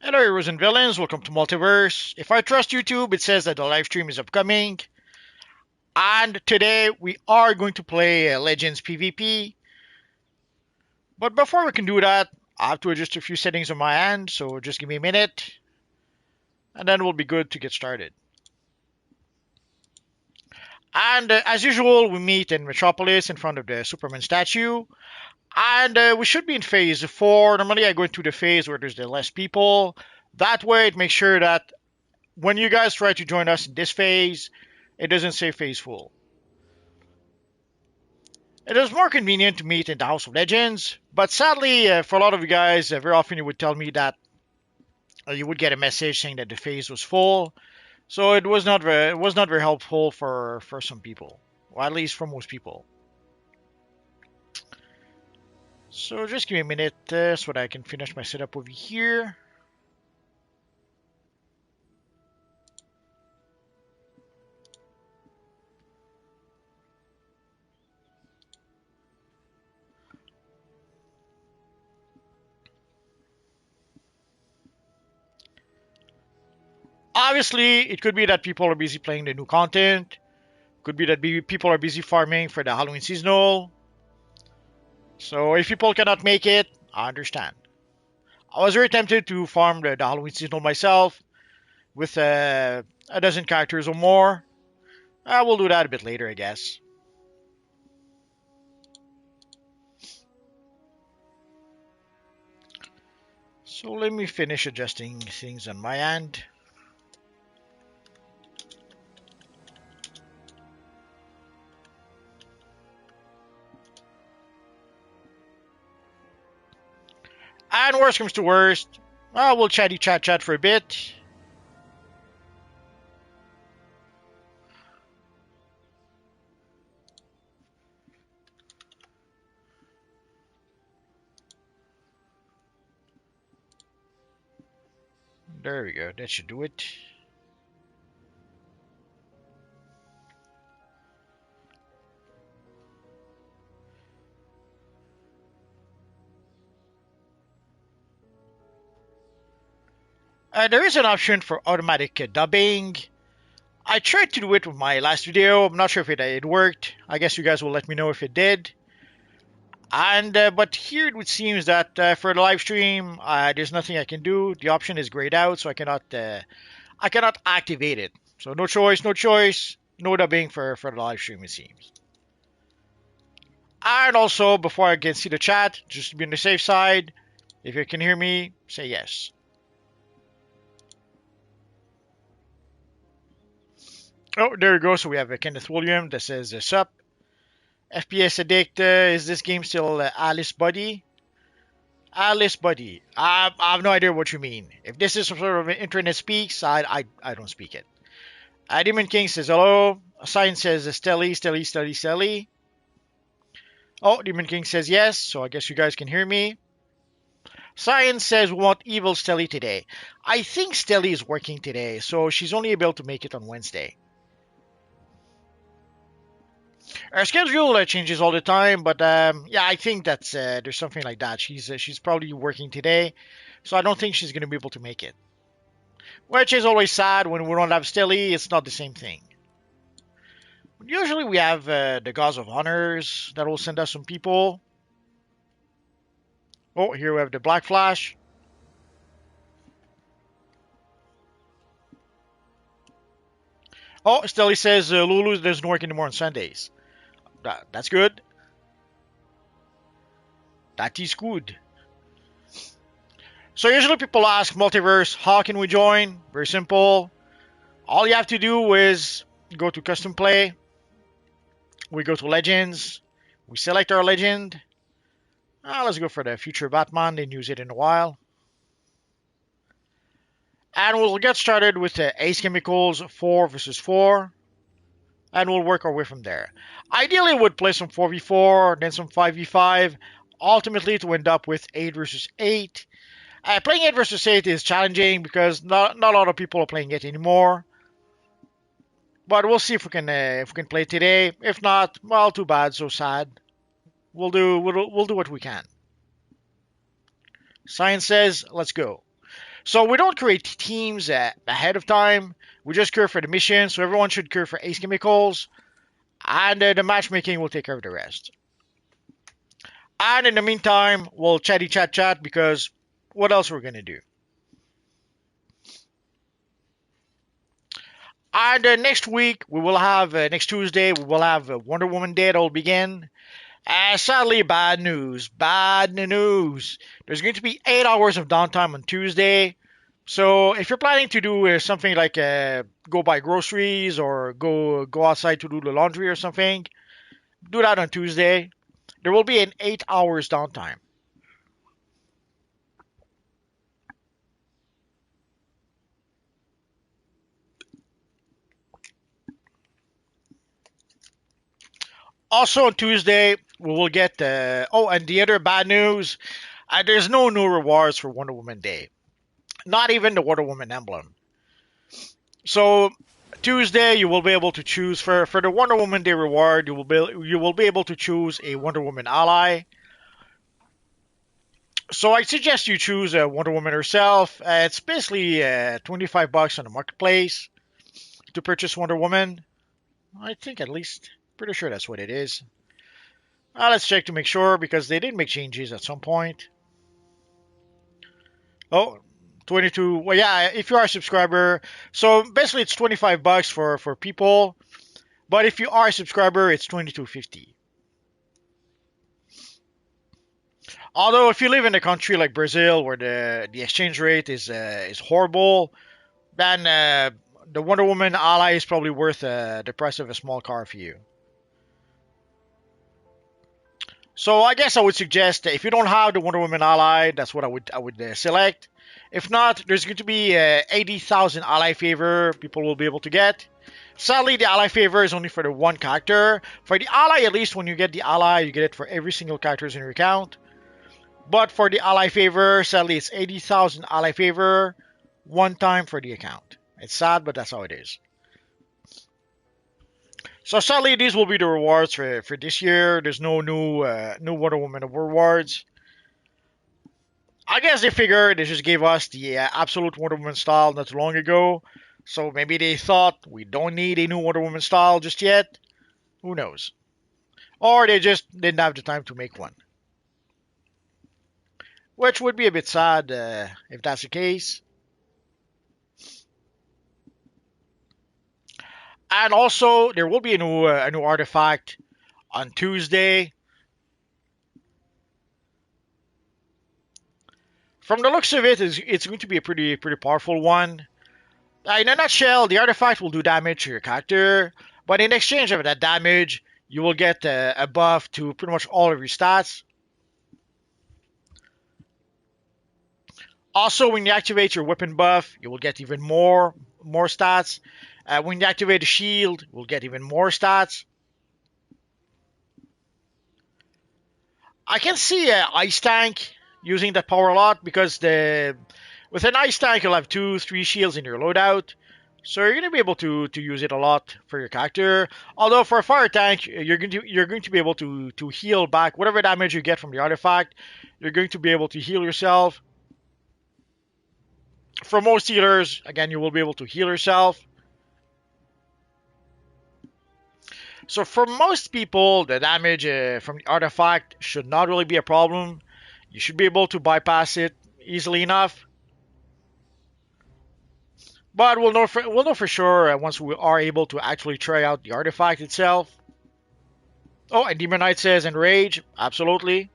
Hello, heroes and villains. Welcome to Multiverse. If I trust YouTube, it says that the live stream is upcoming. And today we are going to play Legends PvP. But before we can do that, I have to adjust a few settings on my end, so just give me a minute. And then we'll be good to get started. And as usual, we meet in Metropolis in front of the Superman statue. And we should be in phase 4. Normally I go into the phase where there's the less people. That way it makes sure that when you guys try to join us in this phase, it doesn't say phase full. It is more convenient to meet in the House of Legends, but sadly, for a lot of you guys, very often you would tell me that you would get a message saying that the phase was full. So it was not very helpful for some people, or at least for most people. So just give me a minute so that I can finish my setup over here. Obviously, it could be that people are busy playing the new content. Could be that people are busy farming for the Halloween seasonal. So if people cannot make it, I understand. I was very tempted to farm the Halloween seasonal myself with a dozen characters or more. I will do that a bit later, I guess. So let me finish adjusting things on my end. And worst comes to worst, we'll chat for a bit. There we go, that should do it. There is an option for automatic dubbing. I tried to do it with my last video. I'm not sure if it worked. I guess you guys will let me know if it did. And but here it would seem that for the live stream, there's nothing I can do. The option is grayed out, so I cannot activate it. So no choice, no dubbing for the live stream, it seems. And also, before I can see the chat, just to be on the safe side, if you can hear me, say yes. Oh, there we go. So we have Kenneth William that says, sup. FPS Addict, is this game still Alice Buddy? Alice Buddy. I have no idea what you mean. If this is some sort of internet speaks, I don't speak it. Demon King says hello. Science says Stelly. Oh, Demon King says yes, so I guess you guys can hear me. Science says we want evil Stelly today. I think Stelly is working today, so she's only able to make it on Wednesday. Our schedule changes all the time, but yeah, I think that's there's something like that. She's probably working today, so I don't think she's gonna be able to make it. Which is always sad when we don't have Stelly. It's not the same thing. Usually we have the Gods of Honors that will send us some people. Oh, here we have the Black Flash. Oh, Stelly says Lulu doesn't work anymore on Sundays. That's good. That is good. So usually people ask Multiverse, how can we join? Very simple. All you have to do is go to Custom Play. We go to Legends. We select our legend. Let's go for the Future Batman. Didn't use it in a while. And we'll get started with the Ace Chemicals 4 versus 4. And we'll work our way from there. Ideally, we'd play some 4v4, then some 5v5, ultimately to end up with 8 versus 8. Playing 8 versus 8 is challenging because not a lot of people are playing it anymore. But we'll see if we can play today. If not, well, too bad, so sad. We'll do what we can. Science says, let's go. So we don't create teams ahead of time. We just queue for the mission. So everyone should queue for Ace Chemicals, and the matchmaking will take care of the rest. And in the meantime, we'll chatty chat because what else we're gonna do? And next week we will have next Tuesday we will have Wonder Woman Day that will begin. Sadly, bad news. Bad news. There's going to be 8 hours of downtime on Tuesday. So if you're planning to do something like go buy groceries or go outside to do the laundry or something, do that on Tuesday. There will be an 8 hours downtime. Also on Tuesday, we will get and the other bad news, there's no new rewards for Wonder Woman Day. Not even the Wonder Woman emblem. So Tuesday, you will be able to choose for the Wonder Woman Day reward. You will be able to choose a Wonder Woman ally. So I suggest you choose a Wonder Woman herself. It's basically $25 on the marketplace to purchase Wonder Woman. I think at least, pretty sure that's what it is. Let's check to make sure because they did make changes at some point. Oh, 22. Well, yeah, if you are a subscriber. So basically, it's $25 for people. But if you are a subscriber, it's $22.50. Although if you live in a country like Brazil where the exchange rate is horrible, then the Wonder Woman ally is probably worth the price of a small car for you. So I guess I would suggest that if you don't have the Wonder Woman ally, that's what I would select. If not, there's going to be 80,000 ally favor people will be able to get. Sadly, the ally favor is only for the one character. For the ally, at least when you get the ally, you get it for every single character in your account. But for the ally favor, sadly, it's 80,000 ally favor, one time for the account. It's sad, but that's how it is. So sadly, these will be the rewards for this year. There's no new Wonder Woman rewards. I guess they figured they just gave us the absolute Wonder Woman style not too long ago. So maybe they thought we don't need a new Wonder Woman style just yet. Who knows? Or they just didn't have the time to make one. Which would be a bit sad if that's the case. And also, there will be a new artifact on Tuesday. From the looks of it, it's going to be a pretty powerful one. In a nutshell, the artifact will do damage to your character, but in exchange of that damage, you will get a buff to pretty much all of your stats. Also, when you activate your weapon buff, you will get even more stats. When you activate the shield, you will get even more stats. I can see an ice tank using that power a lot because with an ice tank you'll have 2-3 shields in your loadout, so you're going to be able to use it a lot for your character. Although for a fire tank, you're going to be able to heal back whatever damage you get from the artifact. You're going to be able to heal yourself. For most healers, again, you will be able to heal yourself. So for most people, the damage from the artifact should not really be a problem. You should be able to bypass it easily enough. But we'll know for sure once we are able to actually try out the artifact itself. Oh, and Demon Knight says enrage, absolutely.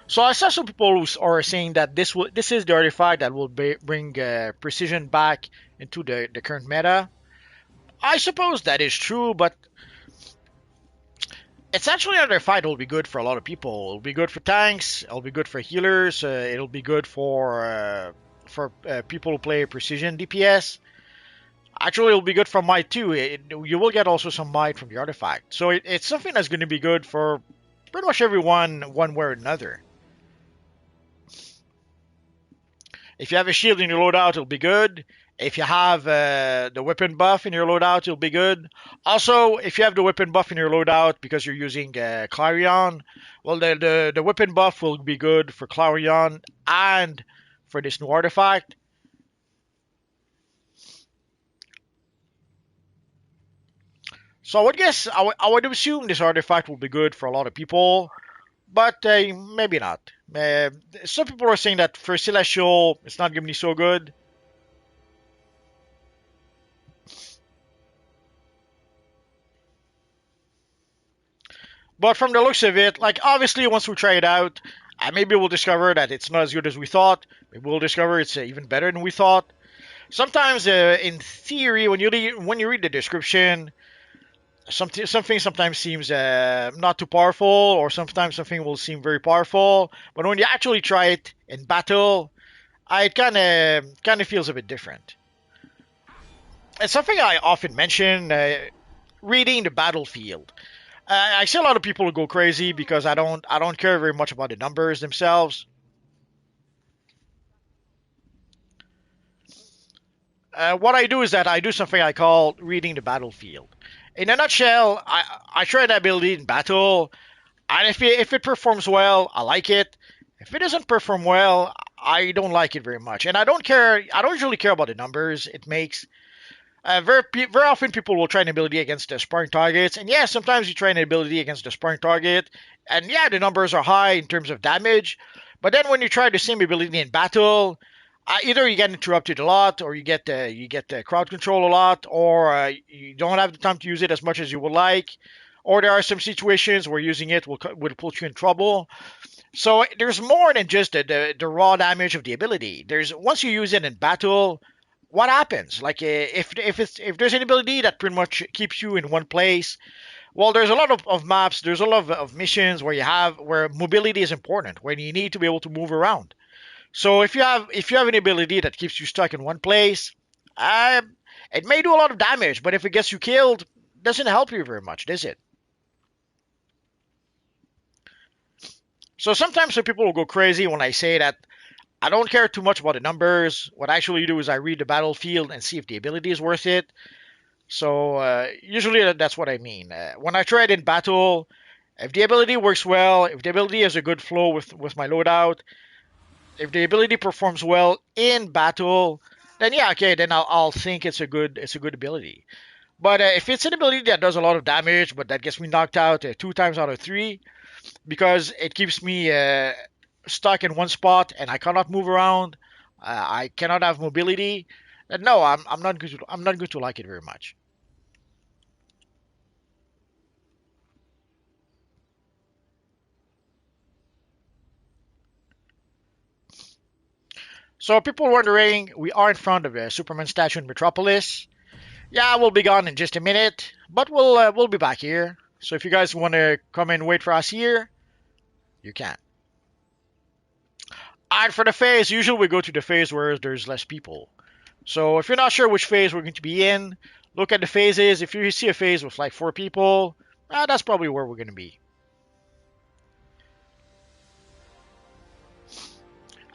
So I saw some people who are saying that this is the artifact that will bring precision back into the current meta. I suppose that is true, but it's actually an artifact that will be good for a lot of people. It'll be good for tanks. It'll be good for healers. It'll be good for people who play precision DPS. Actually, it'll be good for might too. You will get also some might from the artifact. So it's something that's going to be good for pretty much everyone, one way or another. If you have a shield in your loadout, it'll be good. If you have the weapon buff in your loadout, it'll be good. Also, if you have the weapon buff in your loadout because you're using Clarion, well, the weapon buff will be good for Clarion and for this new artifact. So I would guess I would assume this artifact will be good for a lot of people, but maybe not. Some people are saying that for Celestial, it's not going to be so good. But from the looks of it, like obviously once we try it out, maybe we'll discover that it's not as good as we thought. Maybe we'll discover it's even better than we thought. Sometimes, in theory, when you read the description, something sometimes seems not too powerful, or sometimes something will seem very powerful. But when you actually try it in battle, it kind of feels a bit different. It's something I often mention. Reading the battlefield. I see a lot of people go crazy because I don't care very much about the numbers themselves. What I do is that I do something I call reading the battlefield. In a nutshell, I try that ability in battle, and if it performs well, I like it. If it doesn't perform well, I don't like it very much, and I don't care. I don't usually care about the numbers it makes. Very often people will try an ability against the sparring targets, and yeah, sometimes you try an ability against the sparring target, and yeah, the numbers are high in terms of damage. But then when you try the same ability in battle, either you get interrupted a lot, or you get the crowd control a lot, or you don't have the time to use it as much as you would like, or there are some situations where using it will put you in trouble. So there's more than just the raw damage of the ability. There's once you use it in battle, what happens? Like if there's an ability that pretty much keeps you in one place, well, there's a lot of maps, there's a lot of missions where mobility is important, when you need to be able to move around. So if you have an ability that keeps you stuck in one place, uh, it may do a lot of damage, but if it gets you killed, doesn't help you very much, does it? So sometimes some people will go crazy when I say that I don't care too much about the numbers. What I actually do is I read the battlefield and see if the ability is worth it. So usually that's what I mean. When I try it in battle, if the ability works well, if the ability has a good flow with my loadout, if the ability performs well in battle, then yeah, okay, then I'll think it's a good ability. But if it's an ability that does a lot of damage, but that gets me knocked out 2 times out of 3, because it keeps me stuck in one spot and I cannot move around, I cannot have mobility, then no, I'm not going to like it very much. So people wondering, we are in front of a Superman statue in Metropolis. Yeah, we'll be gone in just a minute, but we'll be back here. So if you guys want to come and wait for us here, you can. And for the phase, usually we go to the phase where there's less people. So if you're not sure which phase we're going to be in, look at the phases. If you see a phase with like 4 people, that's probably where we're going to be.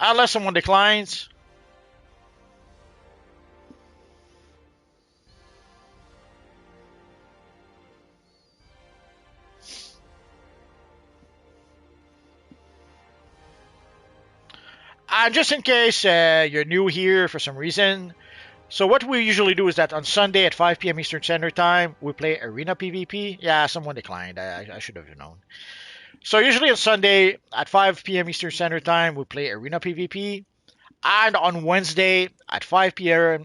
Unless someone declines. And just in case you're new here for some reason, so what we usually do is that on Sunday at 5 p.m. Eastern Standard Time, we play Arena PvP. Yeah, someone declined. I should have known. So usually on Sunday at 5 p.m. Eastern Standard Time, we play Arena PvP. And on Wednesday at 5 p.m.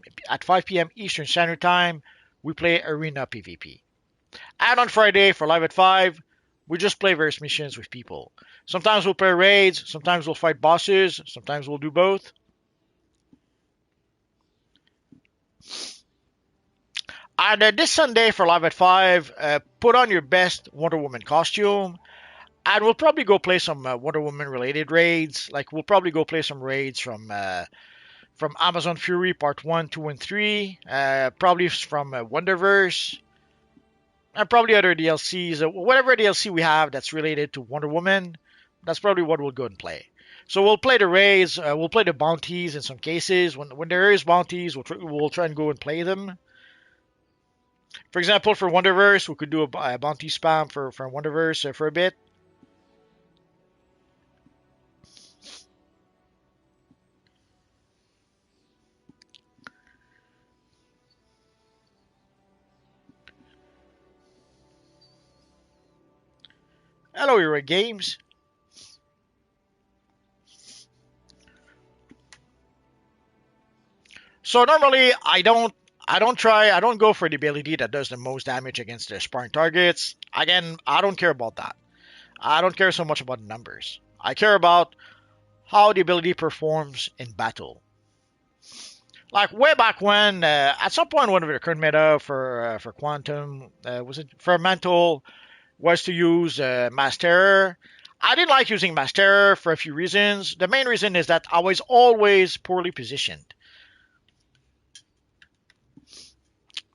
Eastern Standard Time, we play Arena PvP. And on Friday for Live at 5, we just play various missions with people. Sometimes we'll play raids, sometimes we'll fight bosses, sometimes we'll do both. And this Sunday for Live at 5, put on your best Wonder Woman costume. And we'll probably go play some Wonder Woman related raids. Like we'll probably go play some raids from Amazon Fury Part 1, 2, and 3. Probably from Wonderverse. And probably other DLCs. Whatever DLC we have that's related to Wonder Woman, that's probably what we'll go and play. So we'll play the raids, we'll play the bounties in some cases. When there is bounties, we'll try and go and play them. For example, for Wonderverse, we could do a bounty spam for Wonderverse for a bit. Hello, Hero Games. So normally I don't go for the ability that does the most damage against the sparring targets. Again, I don't care about that. I don't care so much about the numbers. I care about how the ability performs in battle. Like way back when, at some point, one of the current meta for Quantum was it for Mental was to use Mass Terror. I didn't like using Mass Terror for a few reasons. The main reason is that I was always poorly positioned.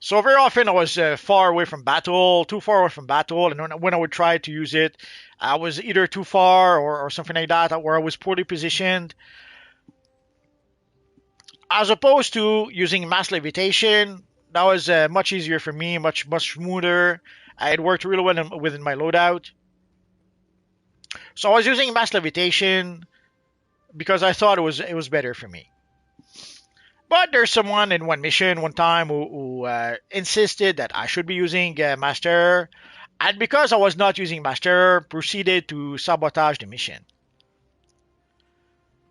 So very often I was far away from battle, too far away from battle, and when I would try to use it, I was either too far or something like that, where I was poorly positioned. As opposed to using mass levitation, that was much easier for me, much smoother. It worked really well within my loadout. So I was using mass levitation because I thought it was better for me. But there's someone in one mission one time who insisted that I should be using Master, and because I was not using Master, proceeded to sabotage the mission.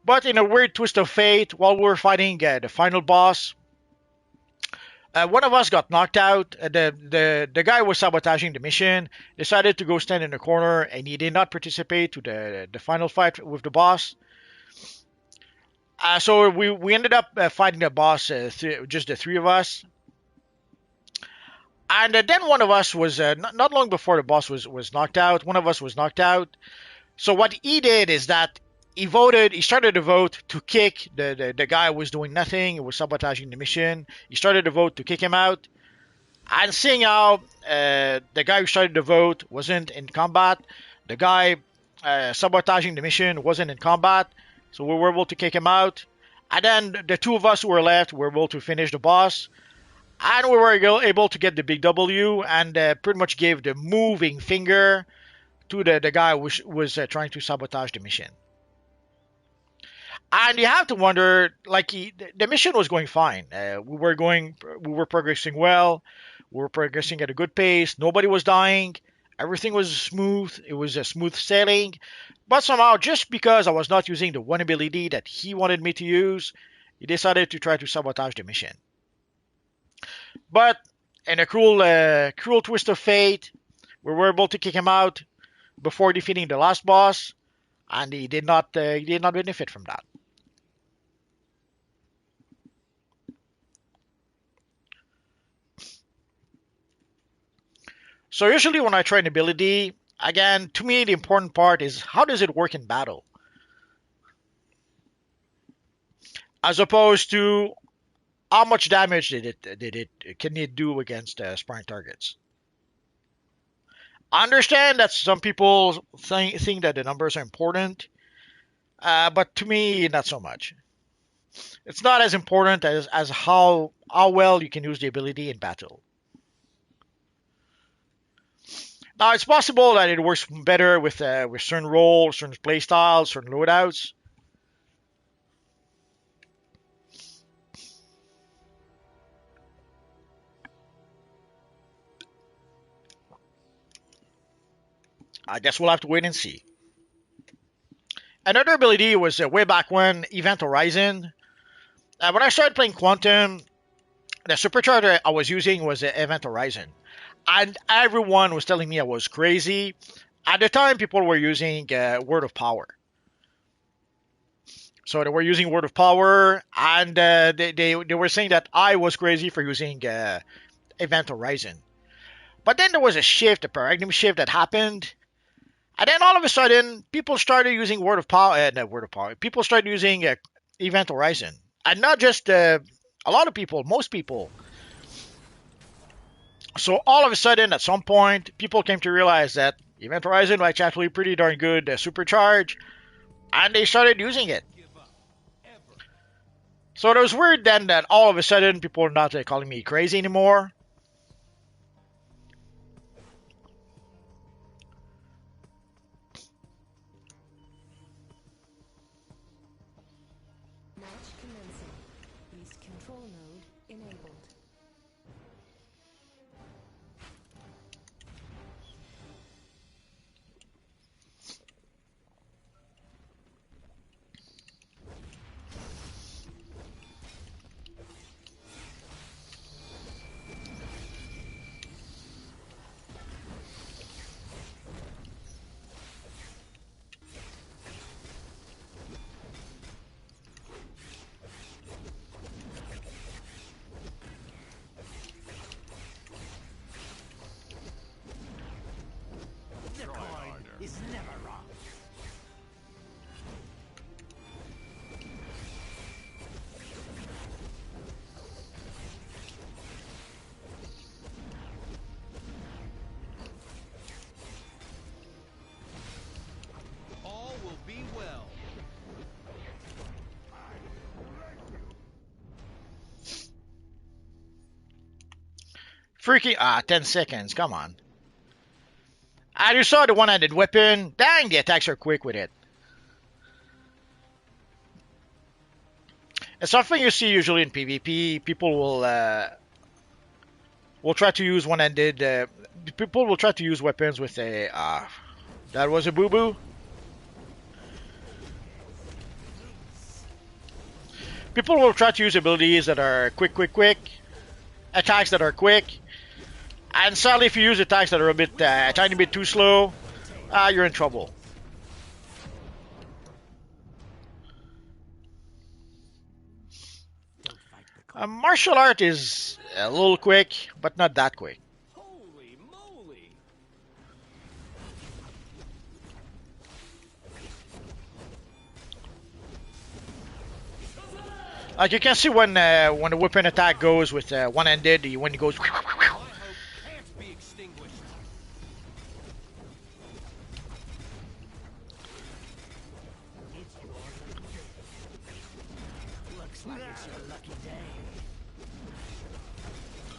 But in a weird twist of fate, while we were fighting the final boss, one of us got knocked out. The guy who was sabotaging the mission decided to go stand in the corner, and he did not participate to the final fight with the boss. So we ended up fighting the boss, just the three of us. And then one of us was, not long before the boss was knocked out, one of us was knocked out. So what he did is that he started a vote to kick the guy who was doing nothing, who was sabotaging the mission. He started a vote to kick him out. And seeing how the guy who started the vote wasn't in combat, the guy sabotaging the mission wasn't in combat, so we were able to kick him out. And then the two of us who were left were able to finish the boss. And we were able to get the big W and pretty much gave the moving finger to the guy who was trying to sabotage the mission. And you have to wonder, like, the mission was going fine. We were progressing well. We were progressing at a good pace. Nobody was dying. Everything was smooth. It was a smooth sailing. But somehow, just because I was not using the one ability that he wanted me to use, he decided to try to sabotage the mission. But in a cruel twist of fate, we were able to kick him out before defeating the last boss, and he did not benefit from that. So usually when I try an ability, again, to me the important part is how does it work in battle, as opposed to how much damage can it do against sparring targets. I understand that some people think that the numbers are important, but to me, not so much. It's not as important as how well you can use the ability in battle. Now, it's possible that it works better with certain roles, certain playstyles, certain loadouts. I guess we'll have to wait and see. Another ability was way back when, Event Horizon. When I started playing Quantum, the supercharger I was using was Event Horizon. And everyone was telling me I was crazy. At the time, people were using Word of Power. So they were using Word of Power, and they were saying that I was crazy for using Event Horizon. But then there was a paradigm shift that happened. And then all of a sudden, people started using Word of Power. Not Word of Power. People started using Event Horizon. And not just a lot of people, most people. So all of a sudden, at some point, people came to realize that Event Horizon was actually pretty darn good supercharge. and they started using it. So it was weird then that all of a sudden people are not calling me crazy anymore. Match commencing. Beast control node enabled. Is never wrong. All will be well. Freaking 10 seconds, come on. I just saw the one-handed weapon. Dang, the attacks are quick with it. It's something you see usually in PvP. People will try to use one-handed. People will try to use weapons with a. That was a boo-boo. People will try to use abilities that are quick, attacks that are quick, and sadly, if you use attacks that are a tiny bit too slow, you're in trouble. Martial art is a little quick, but not that quick. Holy moly! Like you can see when the weapon attack goes with one-handed, when it goes. My hope can't be extinguished. Looks like it's your lucky day.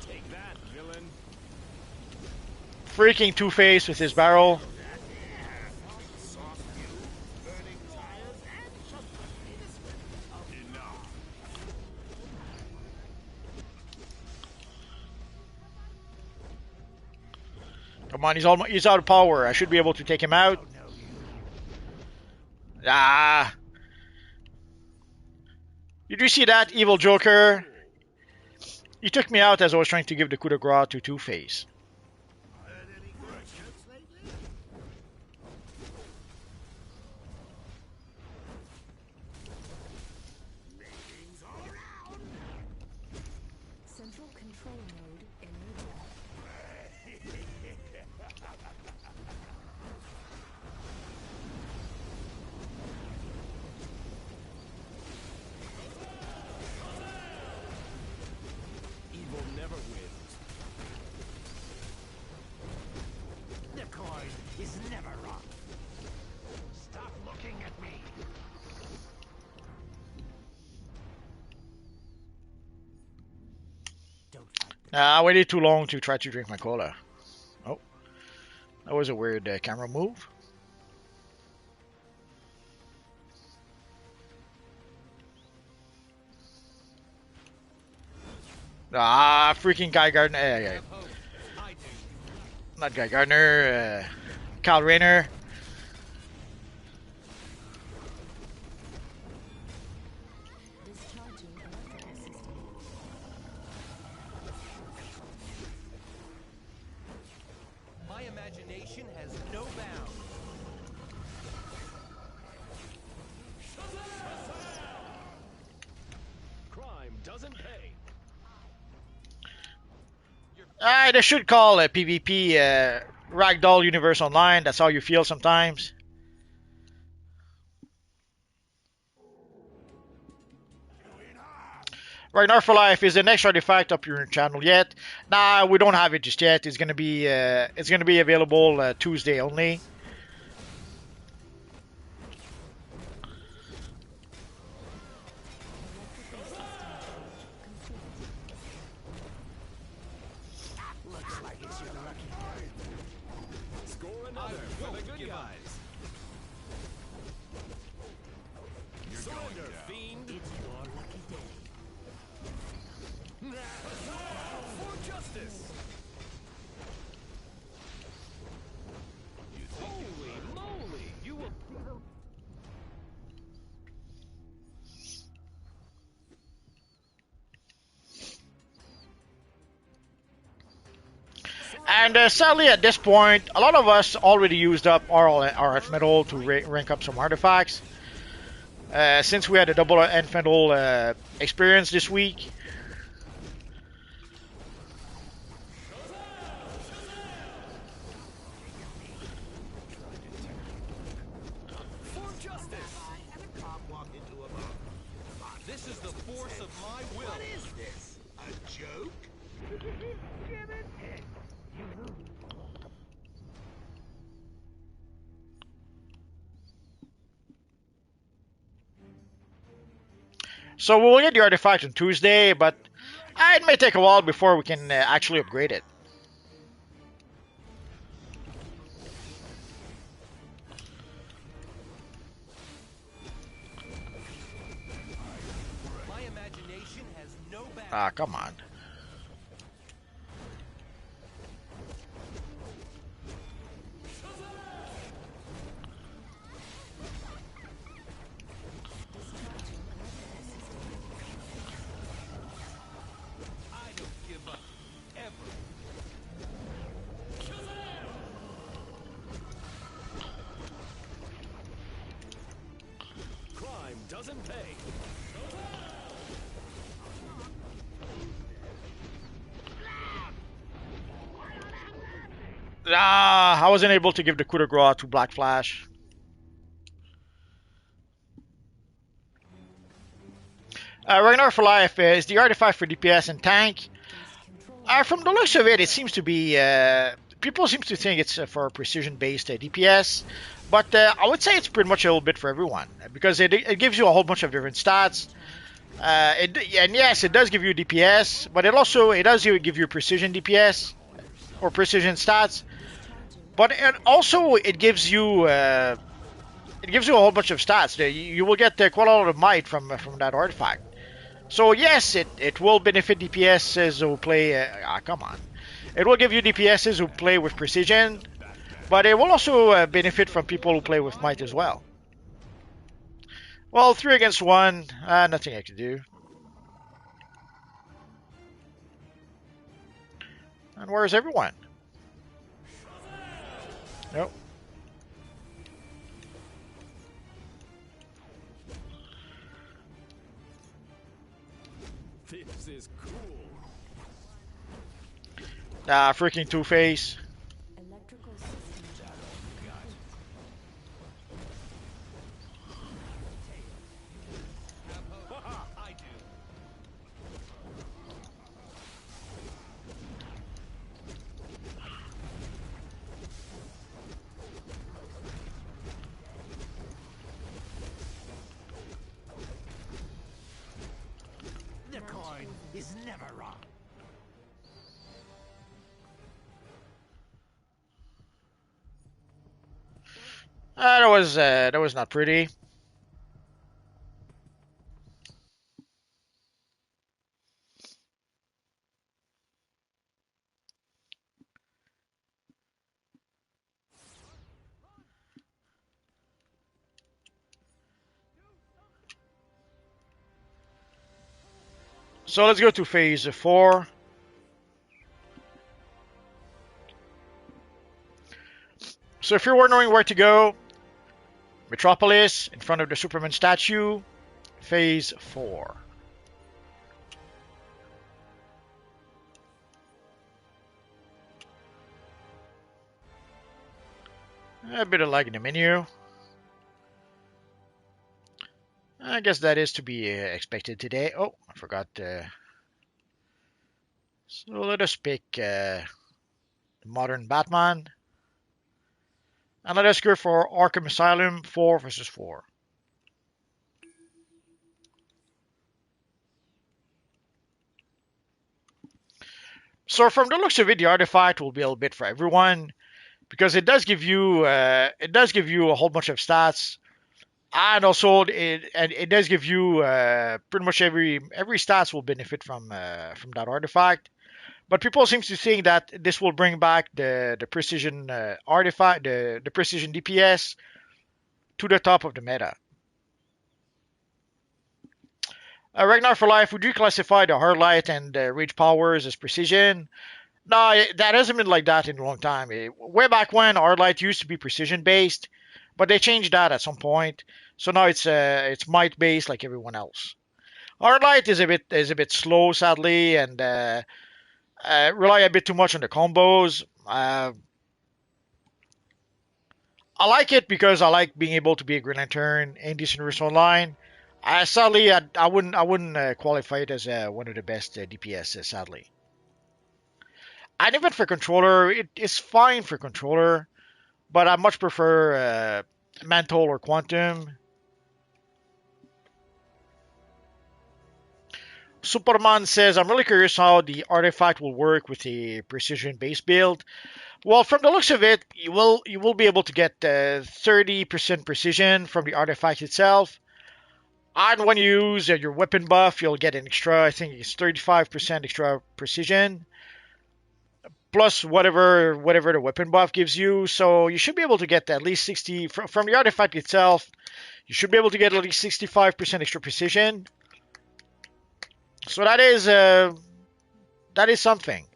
Take that, villain. Freaking Two-Face with his barrel. Come on, he's out of power. I should be able to take him out. Ah. Did you see that, evil Joker? He took me out as I was trying to give the coup de grace to Two-Face. Central control node enabled. Evil never wins. The coin is never wrong. Stop looking at me. Don't fight the I waited too long to try to drink my cola. Oh, that was a weird camera move. Freaking Guy Gardner. Have hope. I do. Not Guy Gardner. Kyle Rayner. Discharging electrical system. My imagination has no bounds. Crime doesn't pay. They should call PvP Ragdoll Universe Online. That's how you feel sometimes. Ragnar for Life is the next artifact up your channel yet? Nah, we don't have it just yet. It's gonna be available Tuesday only. Another for the good guys. Surrender, fiend. It's your lucky day. For justice. Holy moly! You will. And sadly, at this point, a lot of us already used up our F metal to rank up some artifacts. Since we had a double F metal experience this week. For justice. This is the force of my will. What is this? A joke? So we'll get the artifact on Tuesday, but it may take a while before we can actually upgrade it. My imagination has no bounds. Ah, come on. I don't give up. Ever. Crime doesn't pay. I wasn't able to give the coup de grace to Black Flash. Ragnar for Life is the artifact for DPS and tank. From the looks of it, it seems to be people seem to think it's for precision-based DPS, but I would say it's pretty much a little bit for everyone because it gives you a whole bunch of different stats. And yes, it does give you DPS, but it does give you precision DPS or precision stats. But it gives you a whole bunch of stats. You will get quite a lot of might from that artifact. So yes, it will benefit DPSs who play. Come on, it will give you DPSs who play with precision, but it will also benefit from people who play with might as well. Well, 3 against 1, nothing I can do. And where's everyone? Nope. This is cool. Freaking Two-Face. Electrical system. I do. The coin is never wrong. That was not pretty. So let's go to phase 4. So if you're wondering where to go, Metropolis, in front of the Superman statue, phase 4. A bit of lag in the menu. I guess that is to be expected today. Oh, I forgot. So let us pick Modern Batman. And let us go for Arkham Asylum 4 versus 4. So from the looks of it, the artifact will be a little bit for everyone. because it does give you a whole bunch of stats, and also it does give you pretty much every stats will benefit from that artifact. But people seem to think that this will bring back the precision artifact, the precision DPS to the top of the meta. Ragnar for Life, would you classify the Hardlight and Rage Powers as precision? No, that hasn't been like that in a long time. Way back when, Hardlight used to be precision based, but they changed that at some point. So now it's might based like everyone else. Hardlight is a bit slow, sadly, and rely a bit too much on the combos. I like it because I like being able to be a Green Lantern in this universe online. Sadly, I wouldn't qualify it as one of the best DPS. Sadly, and even for controller, it is fine for controller, but I much prefer Mantle or Quantum. Superman says, I'm really curious how the artifact will work with a precision base build. Well, from the looks of it, you will be able to get 30% precision from the artifact itself. And when you use your weapon buff, you'll get an extra, I think it's 35% extra precision, plus whatever the weapon buff gives you. So you should be able to get at least 60 from the artifact itself. You should be able to get at least 65% extra precision. So that is something.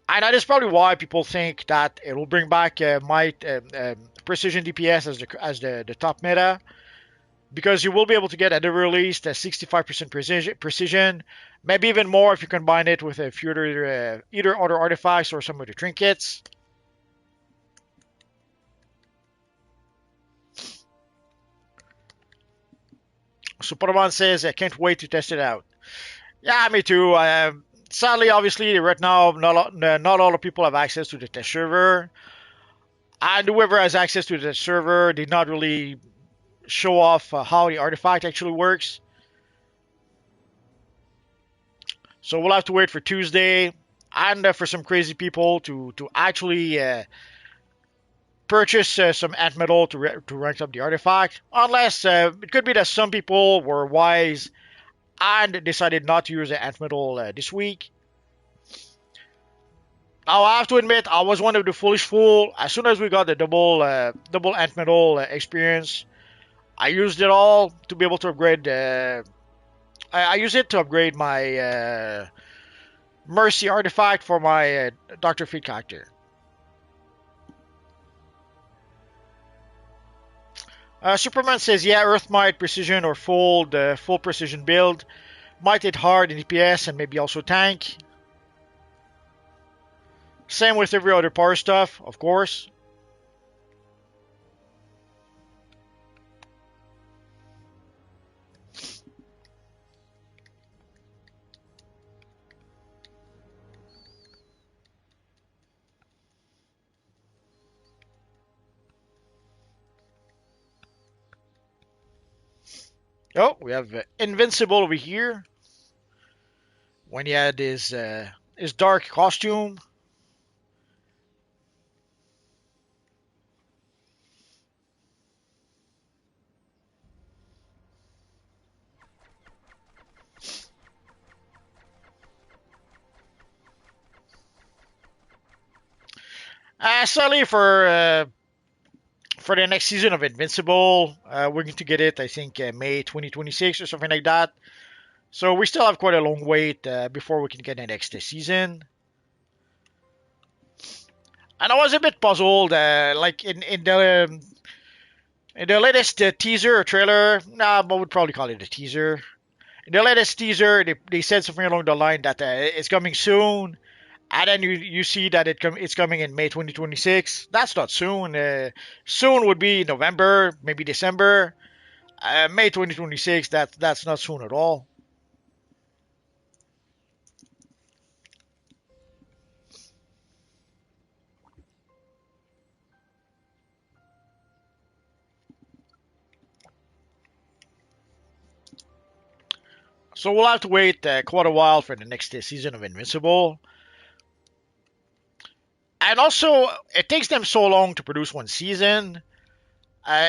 And that is probably why people think that it will bring back might precision DPS as the top meta, because you will be able to get at the very least a 65% precision, maybe even more if you combine it with a few either other artifacts or some of the trinkets. Superman says, I can't wait to test it out. Yeah, me too. Sadly, obviously, right now, not all the people have access to the test server. And whoever has access to the server did not really show off how the artifact actually works. So we'll have to wait for Tuesday and for some crazy people to actually purchase some ant metal to rank up the artifact. Unless it could be that some people were wise and decided not to use the ant metal this week. Now I have to admit I was one of the foolish fool. As soon as we got the double ant metal experience, I used it all to be able to upgrade. I use it to upgrade my Mercy artifact for my Doctor Fate character. Superman says, yeah, Earth Might Precision or full precision build might hit hard in DPS and maybe also tank. Same with every other power stuff, of course. Oh, we have Invincible over here. When he had his dark costume. Sadly for the next season of Invincible, we're going to get it, I think, May 2026 or something like that. So we still have quite a long wait before we can get the next season. And I was a bit puzzled, like in the latest teaser or trailer. Nah, I would probably call it a teaser. In the latest teaser, they said something along the line that it's coming soon, and then you see that it's coming in May 2026. That's not soon. Soon would be November, maybe December. May 2026. That's not soon at all. So we'll have to wait quite a while for the next season of Invincible. And also, it takes them so long to produce one season.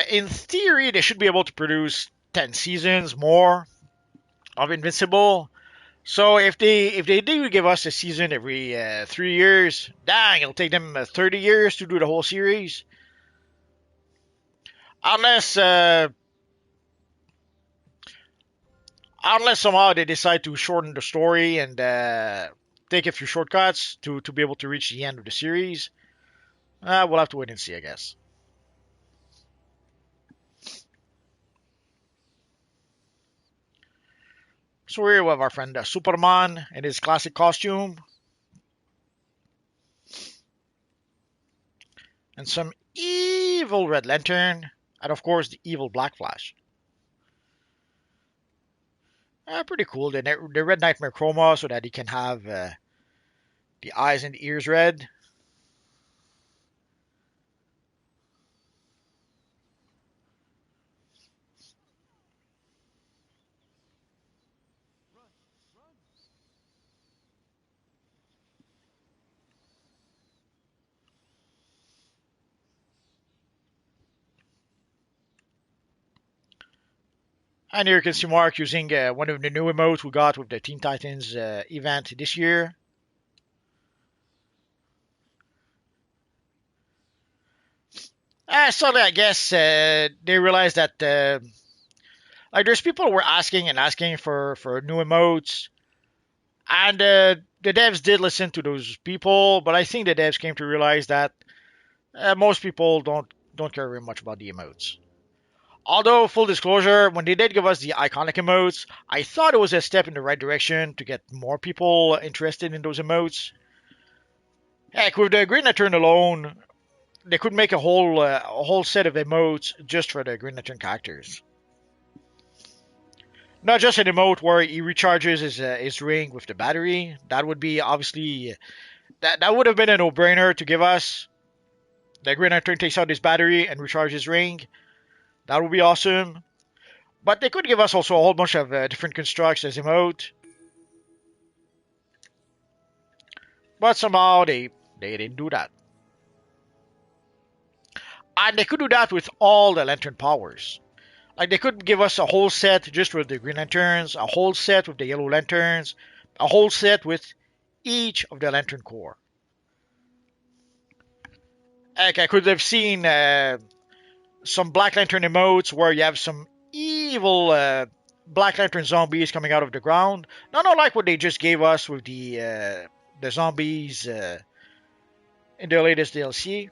In theory, they should be able to produce 10 seasons more of Invincible. So if they do give us a season every 3 years, dang, it'll take them 30 years to do the whole series. Unless unless somehow they decide to shorten the story and take a few shortcuts to be able to reach the end of the series. We'll have to wait and see, I guess. So here we have our friend Superman in his classic costume. And some evil Red Lantern. And of course, the evil Black Flash. Pretty cool. The Red Nightmare chroma so that he can have the eyes and the ears red. And here you can see Mark using one of the new emotes we got with the Teen Titans event this year. Suddenly, I guess they realized that like there's people who were asking and asking for new emotes, and the devs did listen to those people, but I think the devs came to realize that most people don't care very much about the emotes. Although, full disclosure, when they did give us the iconic emotes, I thought it was a step in the right direction to get more people interested in those emotes. Heck, with the Green Lantern alone, they could make a whole set of emotes just for the Green Lantern characters. Not just an emote where he recharges his ring with the battery. That would be obviously that would have been a no-brainer to give us. The Green Lantern takes out his battery and recharges his ring. That would be awesome. But they could give us also a whole bunch of different constructs as emote. But somehow they didn't do that. And they could do that with all the Lantern powers. Like they could give us a whole set just with the Green Lanterns, a whole set with the Yellow Lanterns, a whole set with each of the Lantern Corps. Like I could have seen some Black Lantern emotes where you have some evil Black Lantern zombies coming out of the ground. Not like what they just gave us with the zombies in the latest DLC.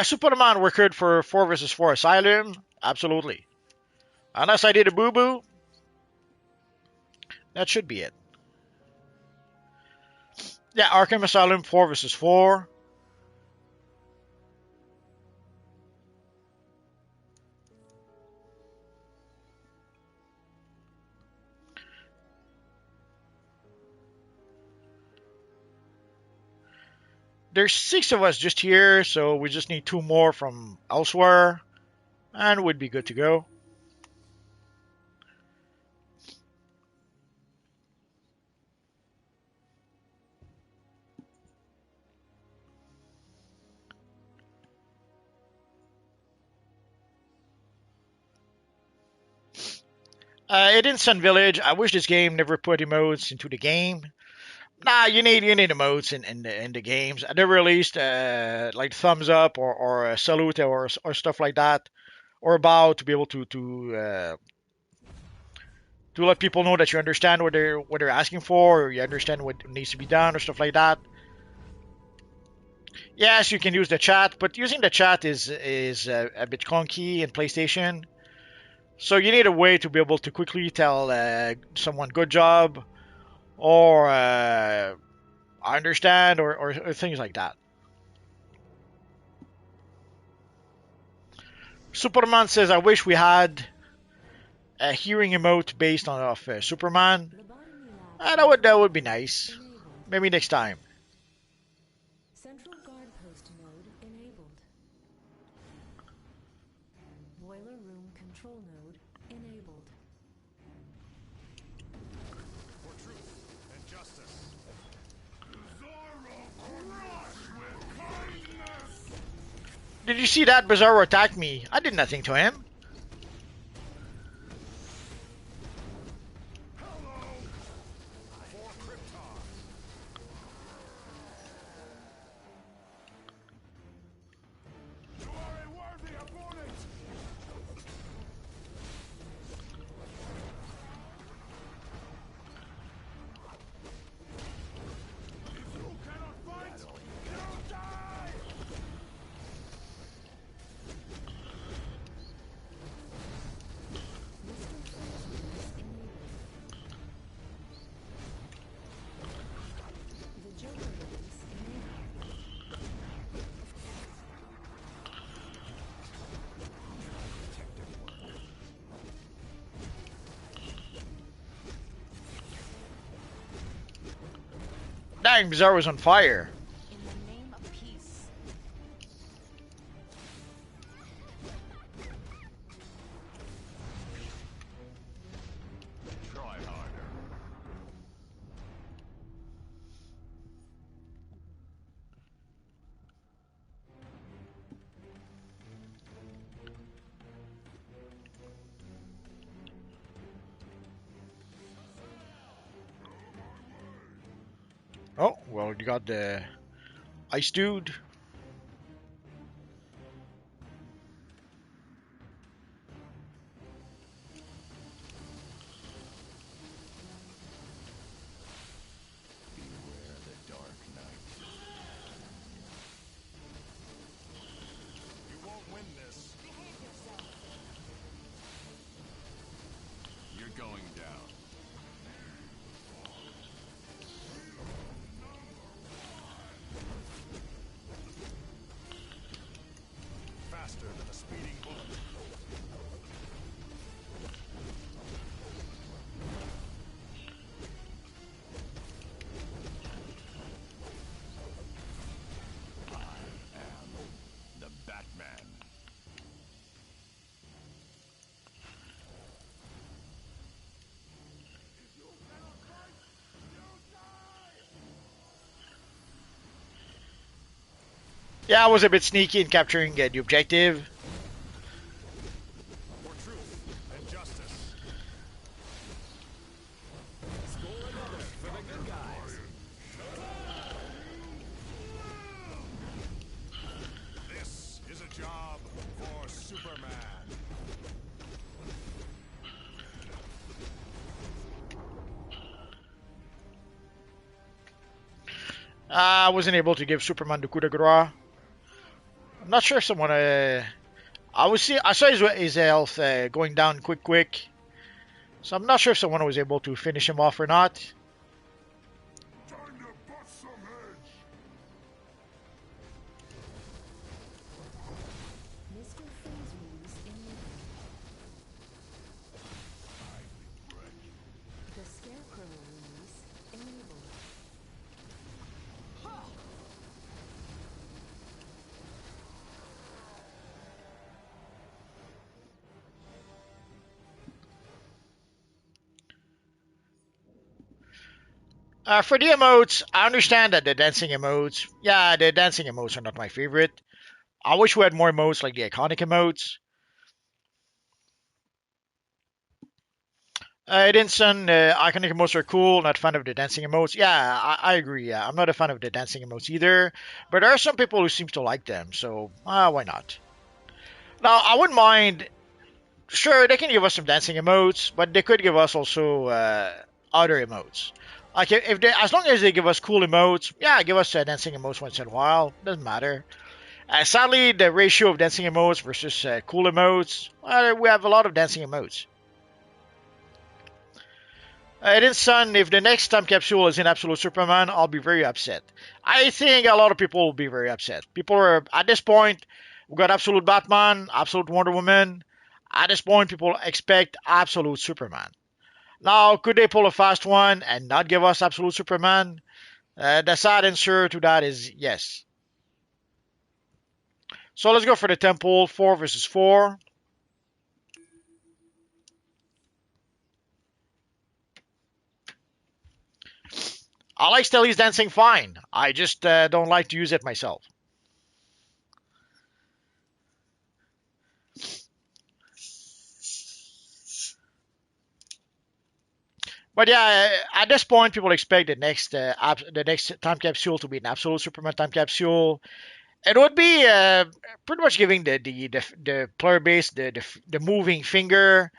Superman worked for 4 versus 4 Asylum. Absolutely. Unless I did a boo boo, that should be it. Yeah, Arkham Asylum 4 versus 4. There's 6 of us just here, so we just need 2 more from elsewhere, and we'd be good to go. In Sun Village, I wish this game never put emotes into the game. Nah, you need emotes in the games. At the very least, like thumbs up or a salute or stuff like that, or bow to be able to let people know that you understand what they're asking for, or you understand what needs to be done, or stuff like that. Yes, you can use the chat, but using the chat is a bit clunky in PlayStation. So you need a way to be able to quickly tell someone good job or I understand or things like that. Superman says, I wish we had a hearing emote based on of Superman. Lobotomy lab That would be nice. enabled. Maybe next time. Central guard post node enabled. Boiler room control node enabled. For truth and justice. Did you see that Bizarro attack me? I did nothing to him. For Krypton. You are a worthy opponent. If you cannot fight, you die. The Joker release enabled. Dang, Bizarro's on fire. In the name of peace. Try harder. Oh, well, you got the ice dude. Beware the Dark Knight. You won't win this. You're going down. Faster than a speeding bullet. I am the Batman. Yeah, I was a bit sneaky in capturing the objective. For truth and justice. Score another for the good guys. This is a job for Superman. I wasn't able to give Superman the coup de grace. I'm not sure if someone. I saw his health going down quick. So I'm not sure if someone was able to finish him off or not. Time to bust some heads. Mr. Freeze release enabled. The Scarecrow release enabled. For the emotes, I understand that the dancing emotes, yeah, the dancing emotes are not my favorite. I wish we had more emotes like the iconic emotes. Edinson, iconic emotes are cool. Not fan of the dancing emotes. Yeah, I agree. Yeah, I'm not a fan of the dancing emotes either. But there are some people who seem to like them, so why not? Now, I wouldn't mind. Sure, they can give us some dancing emotes, but they could give us also other emotes. Like if they, as long as they give us cool emotes, yeah, give us dancing emotes once in a while. Doesn't matter. Sadly, the ratio of dancing emotes versus cool emotes, we have a lot of dancing emotes. It is son, if the next time capsule is in Absolute Superman, I'll be very upset. I think a lot of people will be very upset. People are, at this point, we got Absolute Batman, Absolute Wonder Woman. At this point, people expect absolute Superman. Now, could they pull a fast one and not give us absolute Superman? The sad answer to that is yes. So let's go for the temple 4 versus 4. I like Stelly's dancing fine. I just don't like to use it myself. But yeah, at this point, people expect the next time capsule to be an absolute Superman time capsule. It would be pretty much giving the player base the moving finger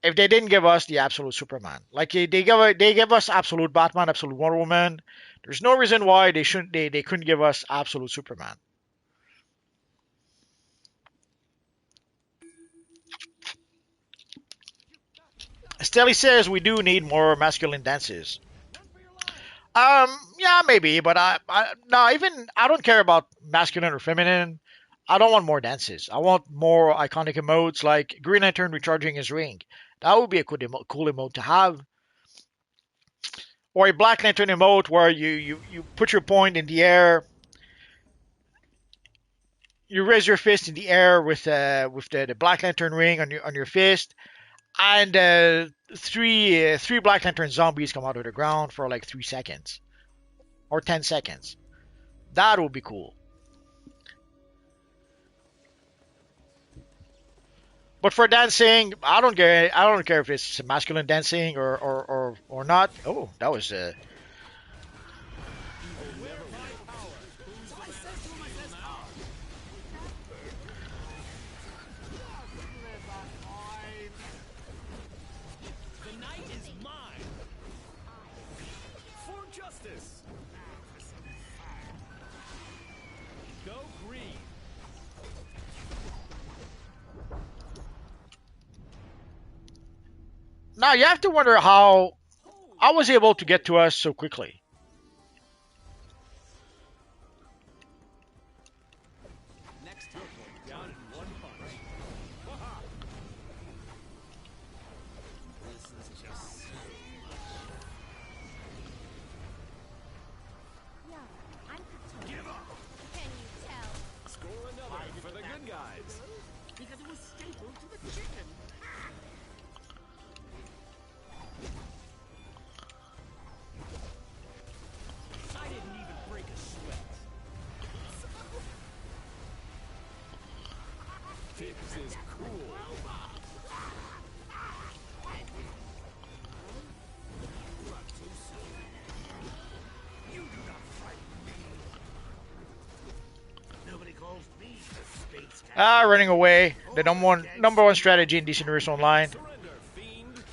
if they didn't give us the absolute Superman. Like they give us absolute Batman, absolute Wonder Woman. There's no reason why they couldn't give us absolute Superman. Stelly says we do need more masculine dances. Yeah, maybe, but no, even I don't care about masculine or feminine. I don't want more dances. I want more iconic emotes like Green Lantern recharging his ring. That would be a cool emote to have. Or a Black Lantern emote where you put your point in the air, you raise your fist in the air with the Black Lantern ring on your fist, and three Black Lantern zombies come out of the ground for like 3 seconds or 10 seconds. That would be cool. But for dancing, I don't care. I don't care if it's masculine dancing or not. Oh, that was The night is mine. For justice. Go green. now you have to wonder how I was able to get to us so quickly. Next you're going down in one punch. This is just Yeah, I'm Krypton. give up. Can you tell? Score another for the good guys. Because it was staple to the chicken. I didn't even break a sweat. This is cool. You do not frighten me. Nobody calls me the space cat. Running away. The number one strategy in DC Universe Online. Surrender, fiend.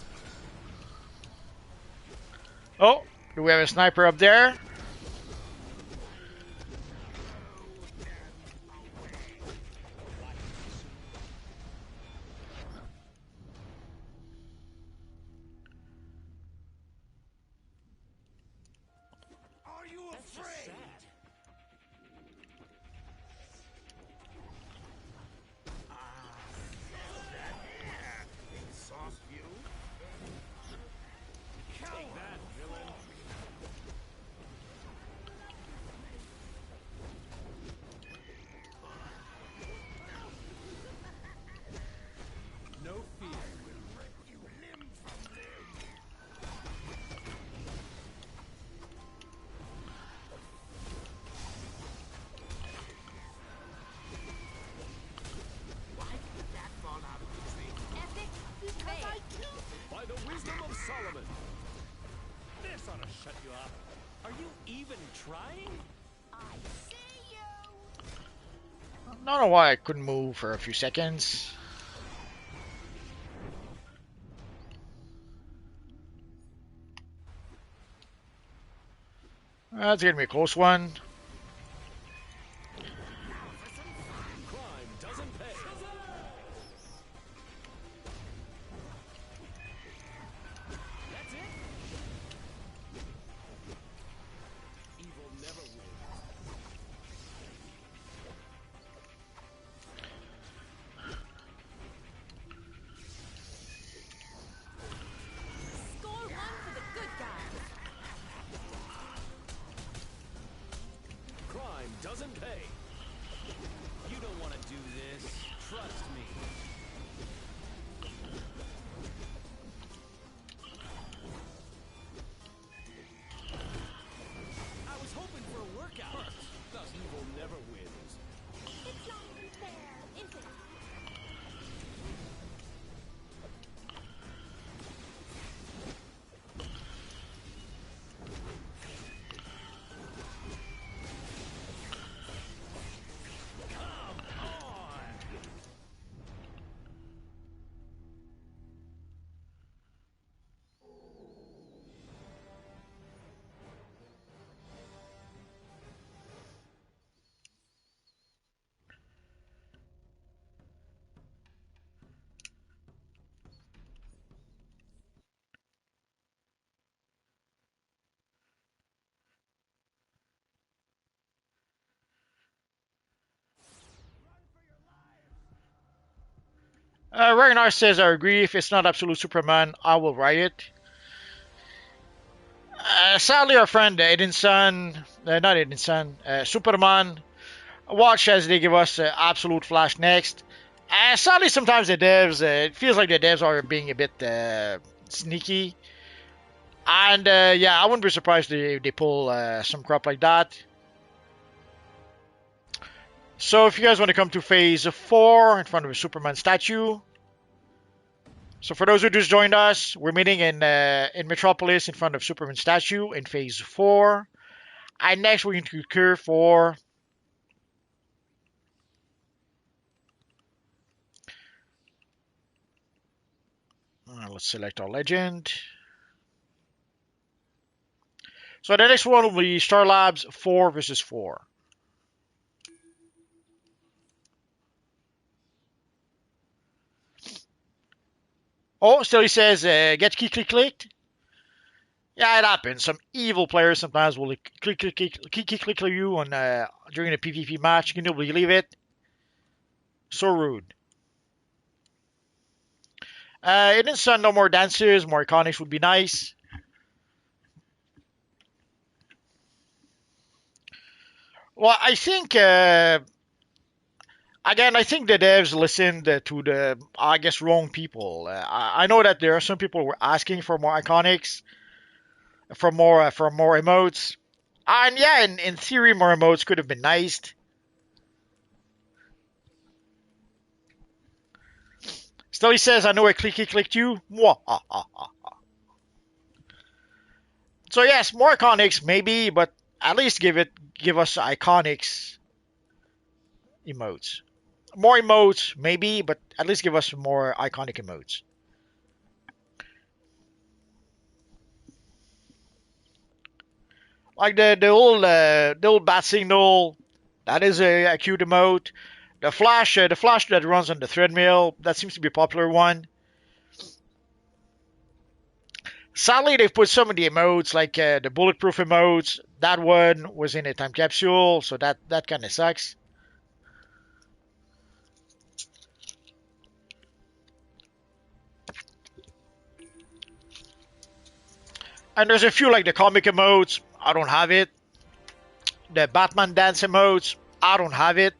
Oh, do we have a sniper up there? Are you afraid? Exhaust you? Take that, villain. No fear. You limb from limb. Why did that fall out of the tree? Epic fail. By the wisdom of Solomon. This ought to shut you up. Are you even trying? I see you. I don't know why I couldn't move for a few seconds. That's gonna be a close one. Crime doesn't pay. That's it. Evil never wins. Ragnar says, I agree. If it's not Absolute Superman, I will riot. Sadly, our friend Edinson, not Edinson, Superman, watch as they give us Absolute Flash next. Sadly, sometimes the devs, it feels like the devs are being a bit sneaky. And yeah, I wouldn't be surprised if they pull some crap like that. So if you guys want to come to phase 4 in front of a Superman statue. So for those who just joined us, we're meeting in Metropolis in front of Superman statue in phase 4. And next we're going to cure for let's select our legend. So the next one will be Star Labs 4 versus 4. Oh, still he says, get clicked. Yeah, it happens. Some evil players sometimes will click you on during a PvP match. Can you believe it? So rude. It is no more dances, more iconics would be nice. Well, I think again, I think the devs listened to the, I guess, wrong people. I know that there are some people who were asking for more iconics, for more emotes, and yeah, in theory, more emotes could have been nice. Still, he says, "I know I clicked you." Mwah, ah, ah, ah. So yes, more iconics maybe, but at least give us iconics emotes. More emotes maybe, but at least give us more iconic emotes. Like the old bat signal, that is a cute emote. The flash that runs on the treadmill, that seems to be a popular one. Sadly, they've put some of the emotes, like the bulletproof emotes. That one was in a time capsule, so that kind of sucks. And there's a few like the comic emotes. I don't have it. The Batman dance emotes. I don't have it.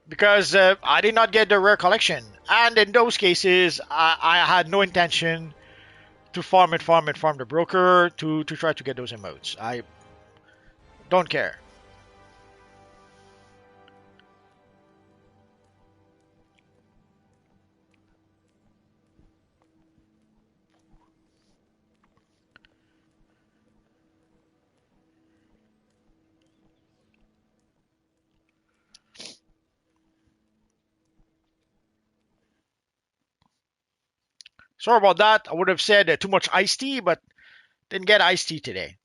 Because I did not get the rare collection. And in those cases, I had no intention to farm the broker to try to get those emotes. I don't care. Sorry about that. I would have said too much iced tea, but didn't get iced tea today.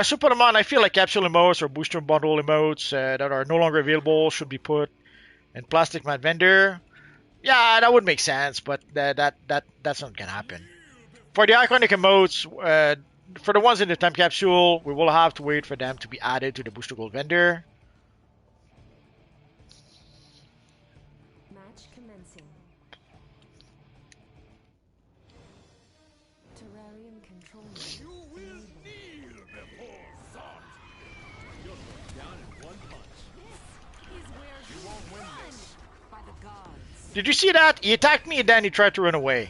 Superman, I feel like capsule emotes or booster bundle emotes that are no longer available should be put in Plastic Man Vendor. Yeah, that would make sense, but that's not gonna happen. For the iconic emotes, for the ones in the time capsule, we will have to wait for them to be added to the Booster Gold vendor. Match commencing. Terrarium control node You will enabled. kneel before Zod. You're going down in one punch. Is where You won't win this. by the gods. Did you see that? He attacked me and then he tried to run away.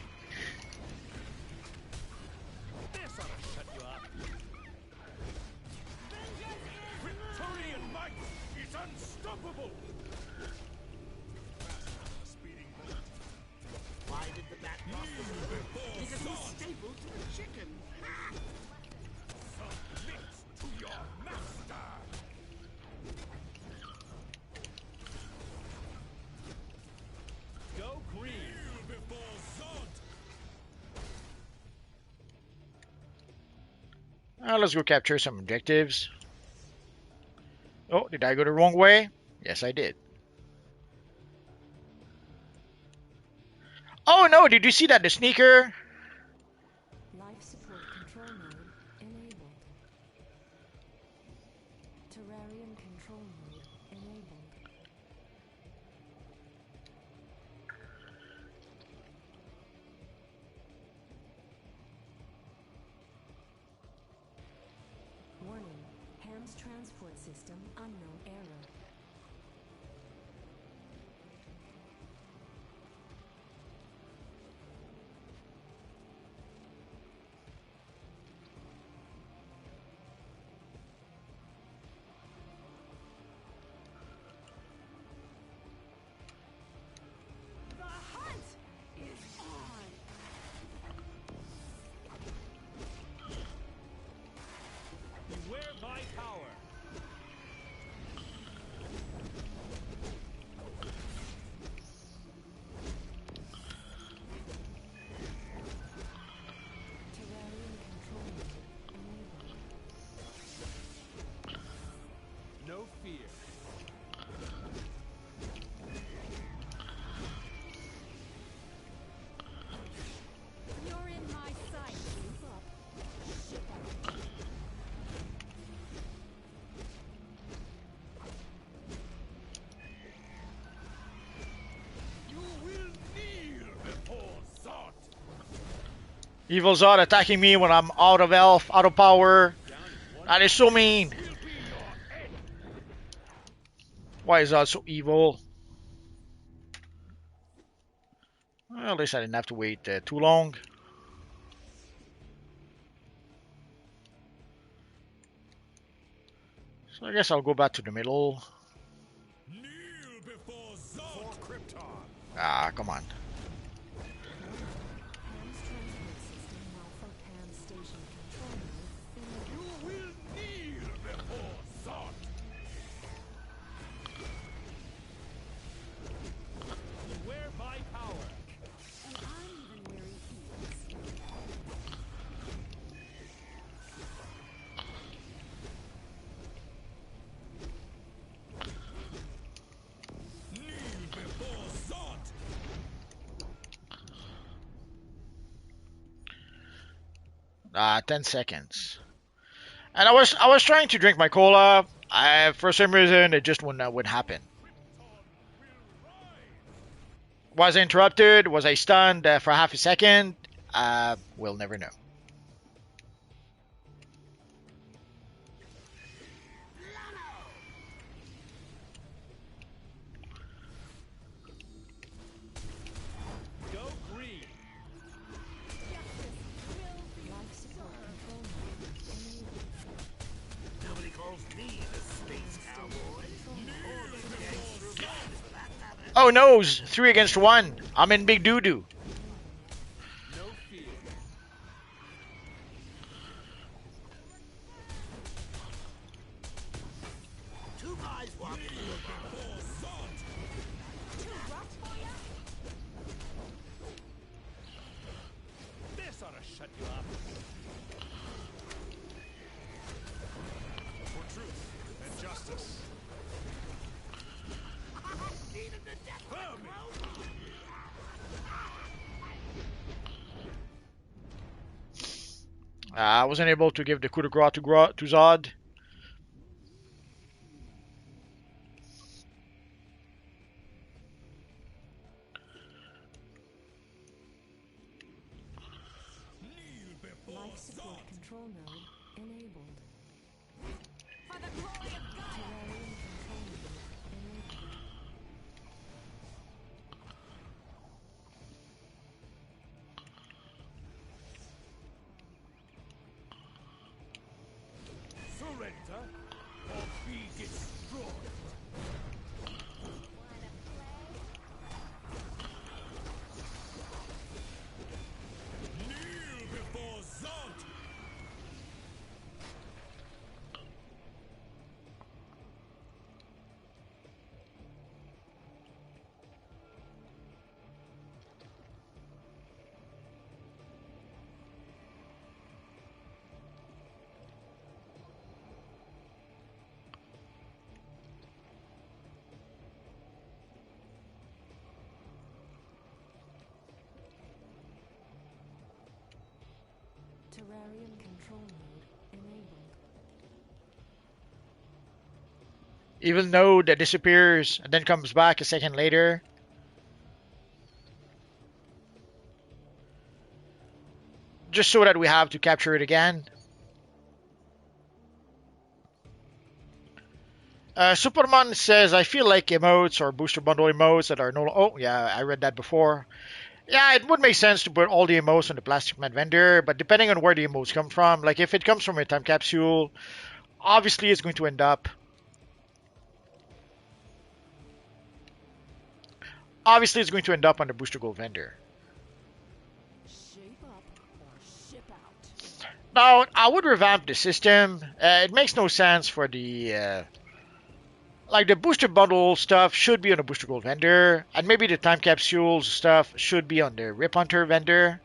This ought to shut you up. Kryptonian might is unstoppable. Speeding bullet. Why did the bat not move? Because he's stapled to the chicken. Submit to your master. Go green. Kneel before Zod. Let's go capture some objectives. Oh, did I go the wrong way? Yes, I did. Oh no, did you see that? The sneaker? Life support control node enabled. Comms transport system unknown error. The hunt is on. Beware my power. Terrarium control node enabled. No fear. You're in my sight. Move up. Ship out. You will kneel before Zod. Evil Zod attacking me when I'm out of health, out of power. Down in one That is so mean. will be your end. Why is Zod so evil? Well, at least I didn't have to wait too long. So I guess I'll go back to the middle. Kneel before Zod. For Krypton. Ah, come on. Comms transport system Alpha Cam station control node You enabled. will kneel before Zod. Beware my power. And I'm even wearing heels. Kneel before Zod. 10 seconds. And I was trying to drink my cola. For some reason it just wouldn't happen. Was I interrupted? Was I stunned for half a second? We'll never know. Go green. Life support control node enabled. Nobody calls me the space cowboy. Or the gangster for that matter. Oh no, 3 against 1. I'm in big doo-doo. No fear. Two guys walking in the Before Zod. Too rough for ya? This ought to shut you up. For truth and justice. Beat him to death with a rope. I wasn't able to give the coup de grace to Zod. Kneel before Life support Zod. control node enabled. For the glory of God. Terrarium control node enabled. Surrender or be destroyed. Kneel before Zod. Terrarium control node enabled. Even though that disappears and then comes back a second later. Just so that we have to capture it again. Superman says, I feel like emotes or booster bundle emotes that are no. Oh, yeah, I read that before. Yeah, it would make sense to put all the emotes on the Plastic Man vendor, but depending on where the emotes come from, like if it comes from a time capsule, obviously it's going to end up. Obviously, it's going to end up on the Booster Gold vendor. Shape up or ship out. Now, I would revamp the system. It makes no sense for the like the booster bundle stuff should be on the Booster Gold vendor, and maybe the time capsules stuff should be on the Rip Hunter vendor.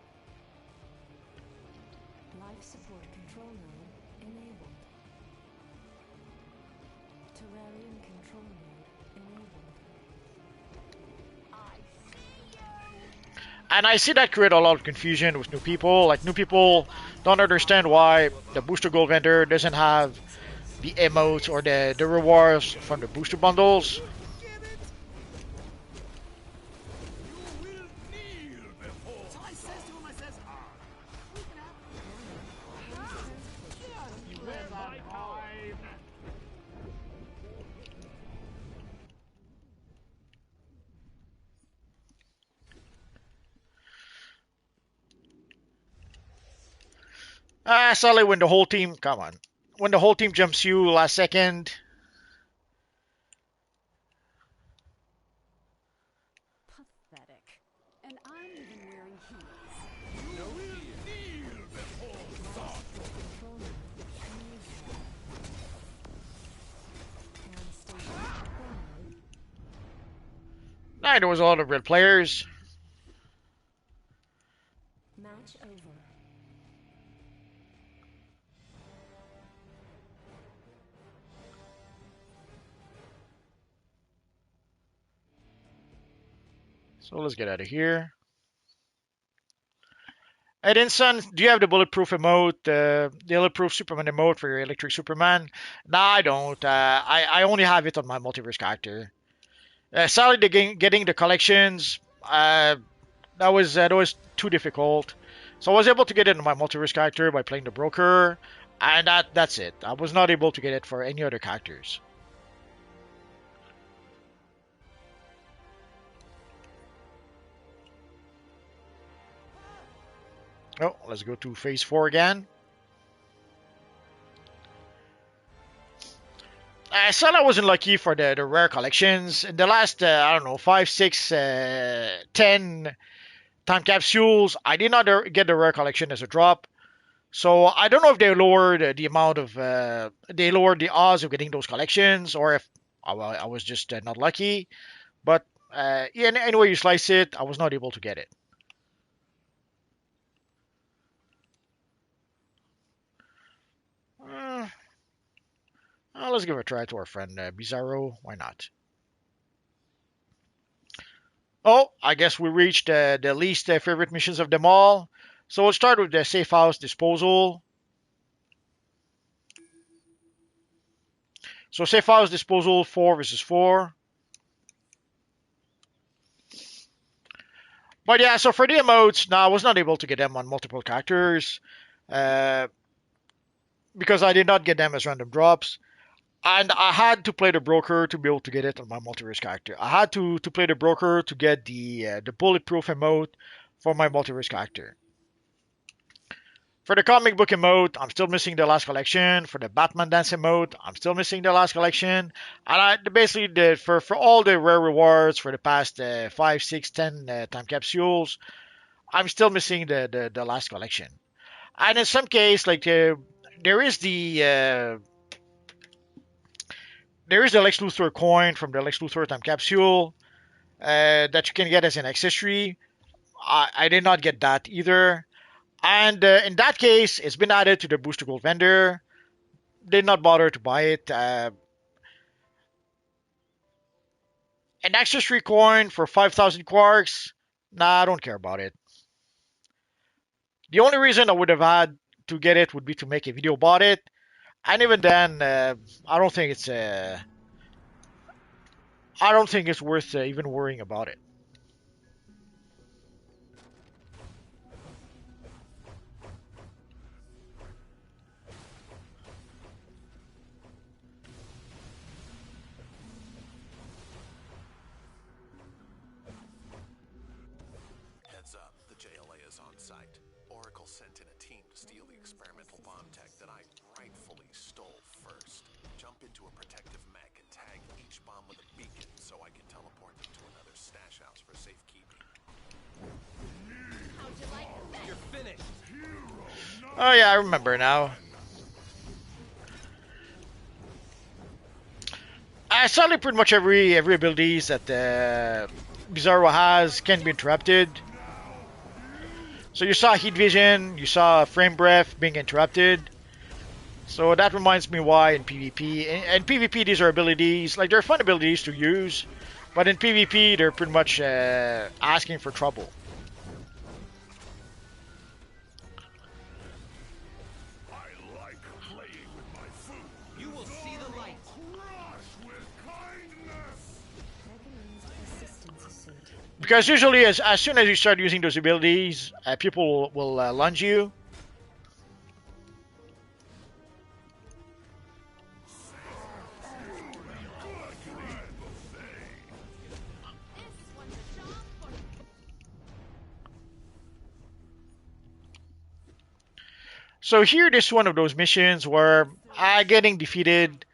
Life support control node enabled. Terrarium control node enabled. I see you. And I see that create a lot of confusion with new people. Like new people don't understand why the Booster Gold vendor doesn't have the emotes or the rewards from the booster bundles. Get it? You will kneel before. So I says to him, I says, we can have it. You wear my time. Sadly, when the whole team, come on, when the whole team jumps you last second, Pathetic. And I'm even wearing heels. You will kneel before God. Control node enabled. Cam station acquired. there was a lot of red players. Match over. So let's get out of here. And then, son, do you have the bulletproof emote, the bulletproof Superman emote for your Electric Superman? No, I don't. I only have it on my multiverse character. Sadly, getting the collections, that was too difficult. So I was able to get it on my multiverse character by playing the broker, and that's it. I was not able to get it for any other characters. Oh, let's go to phase 4 again. I thought I wasn't lucky for the rare collections. In the last, I don't know, 5, 6, 10 time capsules, I did not get the rare collection as a drop. So I don't know if they lowered the amount of, they lowered the odds of getting those collections, or if I was just not lucky. But yeah, any way you slice it, I was not able to get it. Uh, let's give it a try to our friend Bizarro. Why not? Oh, I guess we reached the least favorite missions of them all. So we'll start with the safe house disposal. So safe house disposal 4 versus 4. But yeah, so for the emotes, now I was not able to get them on multiple characters uh, because I did not get them as random drops. And I had to play the broker to be able to get it on my multiverse character. I had to play the broker to get the bulletproof emote for my multiverse character. For the comic book emote, I'm still missing the last collection. For the Batman dance emote, I'm still missing the last collection. And I basically did for all the rare rewards for the past 5, 6, 10 time capsules, I'm still missing the last collection. And in some case, like there is the Lex Luthor coin from the Lex Luthor time capsule that you can get as an accessory. I did not get that either. And in that case, it's been added to the Booster Gold vendor. Did not bother to buy it. An accessory coin for 5,000 quarks. Nah, I don't care about it. The only reason I would have had to get it would be to make a video about it. And even then, I don't think it's worth even worrying about it. site. Oracle sent in a team to steal the experimental bomb tech that I rightfully stole first. Jump into a protective mech and tag each bomb with a beacon so I can teleport them to another stash house for safekeeping. How'd you like that? You're finished. Oh yeah, I remember now. Sadly, pretty much every abilities that Bizarro has can be interrupted. So you saw heat vision, you saw frame breath being interrupted. So that reminds me why in PvP, and PvP these are abilities, like they're fun abilities to use, but in PvP they're pretty much asking for trouble. I like playing with my food. You will see the light. Crush with kindness. Because usually as soon as you start using those abilities, people will lunge you. This one's a job for So here, this is one of those missions where getting defeated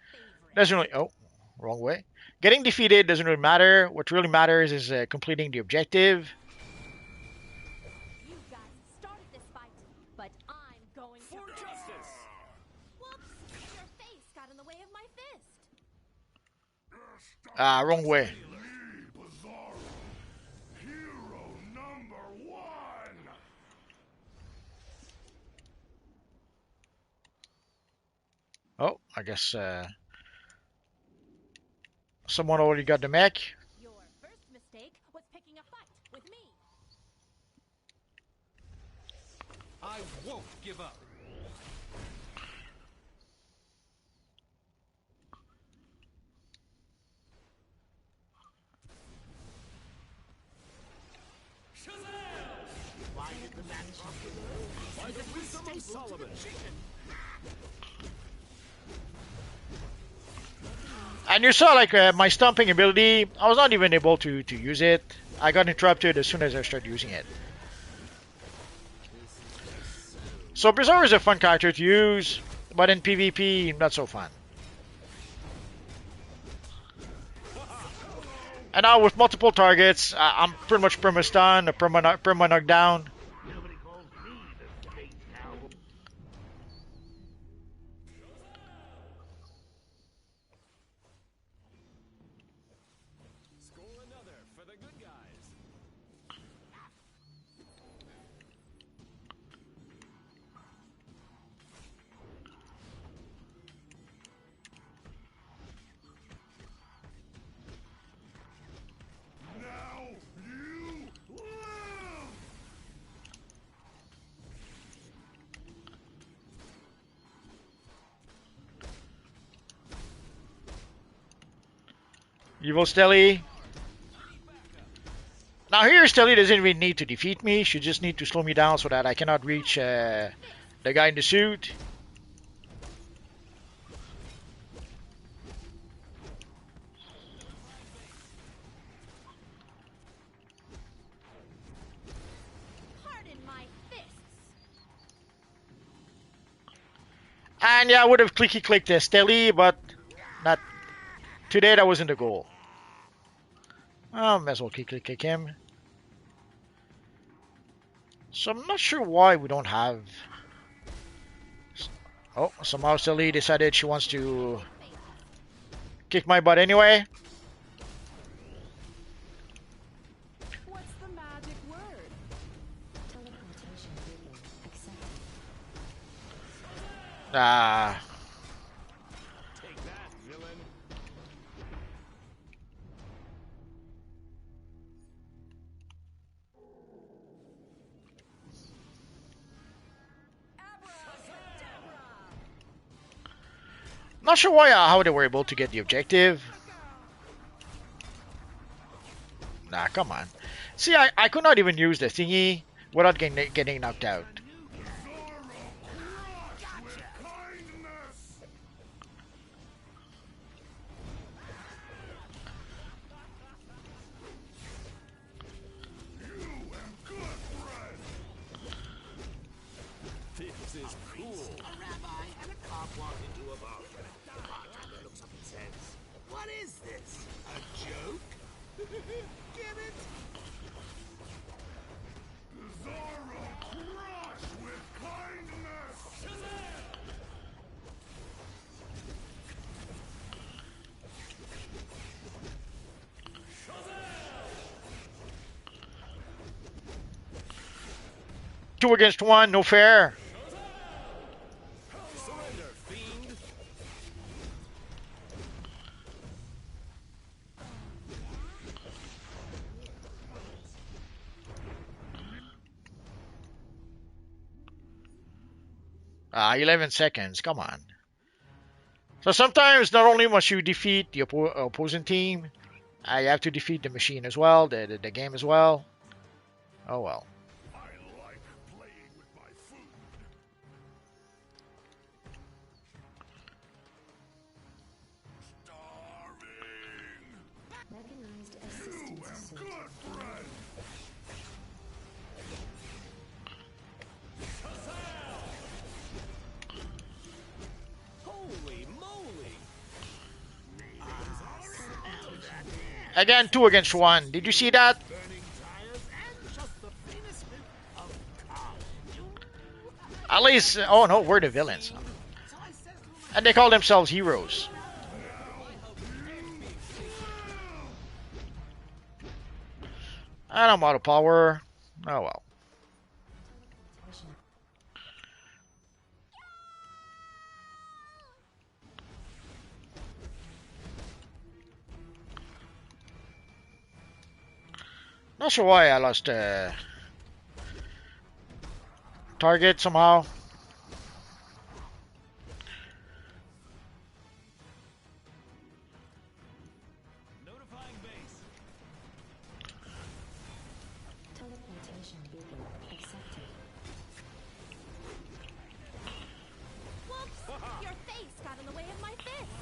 doesn't really. Oh, wrong way. Getting defeated doesn't really matter. What really matters is completing the objective. you guys started this fight, but I'm going For to. justice. Whoops! Your face got in the way of my fist. Wrong way. Me, Bizarro. Hero number 1. Oh, I guess someone already got the mech. Your first mistake was picking a fight with me. I won't give up. Shazam! By the wisdom of Solomon. And you saw like my stomping ability. I was not even able to use it. I got interrupted as soon as I started using it. So Bizarro is a fun character to use, but in PvP, not so fun. And now with multiple targets, I'm pretty much perma-stun, or perma-knockdown. Nobody calls me the big cow. Score another for the good guys. Now you live. Evil Stelly. Now here, Stelly doesn't even need to defeat me. She just need to slow me down so that I cannot reach the guy in the suit. Pardon my fists. And yeah, I would have clicked Stelly, but not today. That wasn't the goal. Oh, might as well kick him. So I'm not sure why we don't have. Oh, somehow Stelly decided she wants to kick my butt anyway. What's the magic word? Teleportation beacon accepted. Ah. Take that, villain. Not sure why how they were able to get the objective. Nah, come on. See, I could not even use the thingy without getting knocked out. Crush with kindness. You am good bread. is cool. A rabbi and a cop walk into a bar. The bartender looks up and says, "What is this? A joke?" Get it? Zara, crush with kindness. Two against one, no fair. Surrender, fiend. Ah, 11 seconds. Come on. So sometimes not only must you defeat the opposing team, you have to defeat the machine as well, the game as well. Oh well. I like playing with my food. Starving. Mechanized assistance suit. Good friend. Holy moly! Again, two against one. Did you see that? Burning tires and just the famous whip of carnage. At least, oh no, we're the villains. So I says to him, And they call themselves heroes. And I'm out of power. Oh well. Teleportation. Not sure why I lost target somehow. Notifying base. Teleportation beacon accepted. Whoops! Your face got in the way of my fist.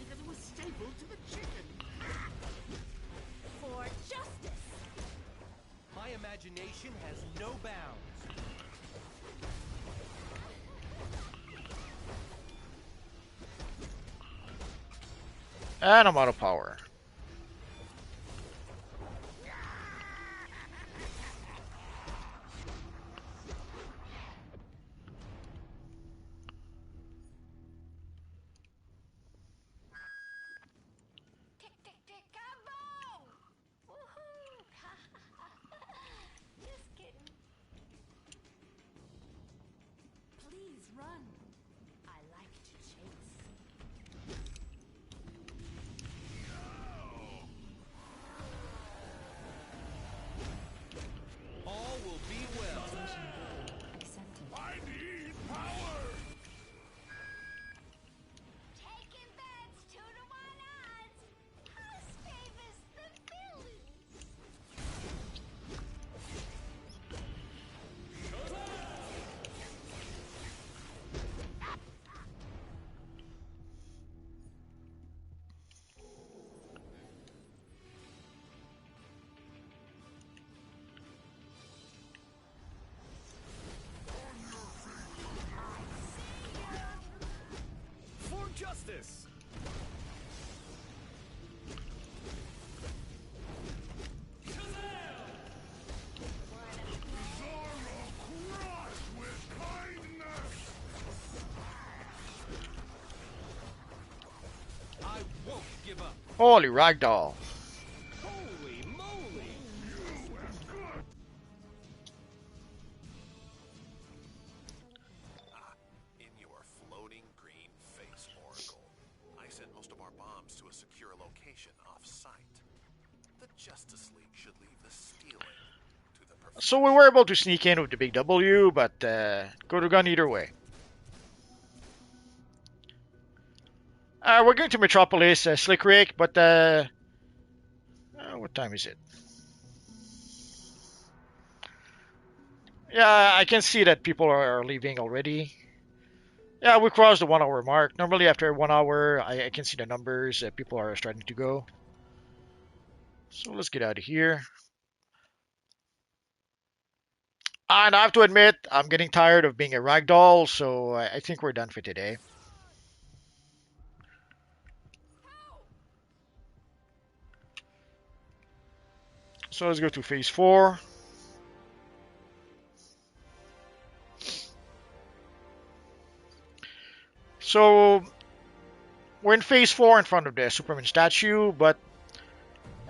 because it was stapled to the chicken. For justice. My imagination has no bounds. And I'm out of power. Tick, tick, tick, kaboom! Woohoo! Just kidding. Please run. I like to chase. All will be well. Teleportation beacon accepted. I need power. Taking bets 2-to-1 odds. House favors the villains. For justice. Zara, crush with kindness. I won't give up. Holy ragdoll. Holy moly! In your floating green face, Oracle. I sent most of our bombs to a secure location off-site. The Justice League should leave the stealing to the So we were able to sneak in with the big W, but go to gun either way. We're going to Metropolis, Slick Rick, but what time is it? Yeah, I can see that people are leaving already. Yeah, we crossed the 1 hour mark. Normally after 1 hour, I can see the numbers. People are starting to go. So let's get out of here. And I have to admit, I'm getting tired of being a ragdoll, so I think we're done for today. So let's go to phase 4. So we're in phase 4 in front of the Superman statue, but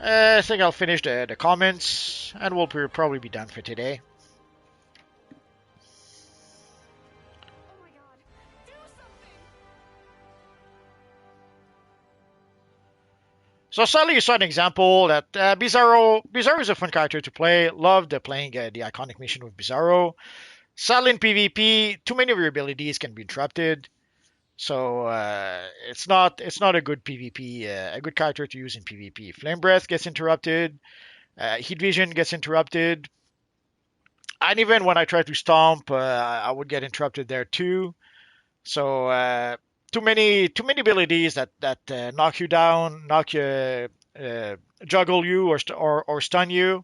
I think I'll finish the comments and we'll probably be done for today. Oh my god. Do something! So sadly, you saw an example that Bizarro is a fun character to play. Loved playing the iconic mission with Bizarro. Sadly, in PvP, too many of your abilities can be interrupted. So it's not a good PvP, a good character to use in PvP. Flame Breath gets interrupted. Heat Vision gets interrupted. And even when I try to stomp, I would get interrupted there too. So too many abilities that knock you down, knock you, juggle you, or stun you,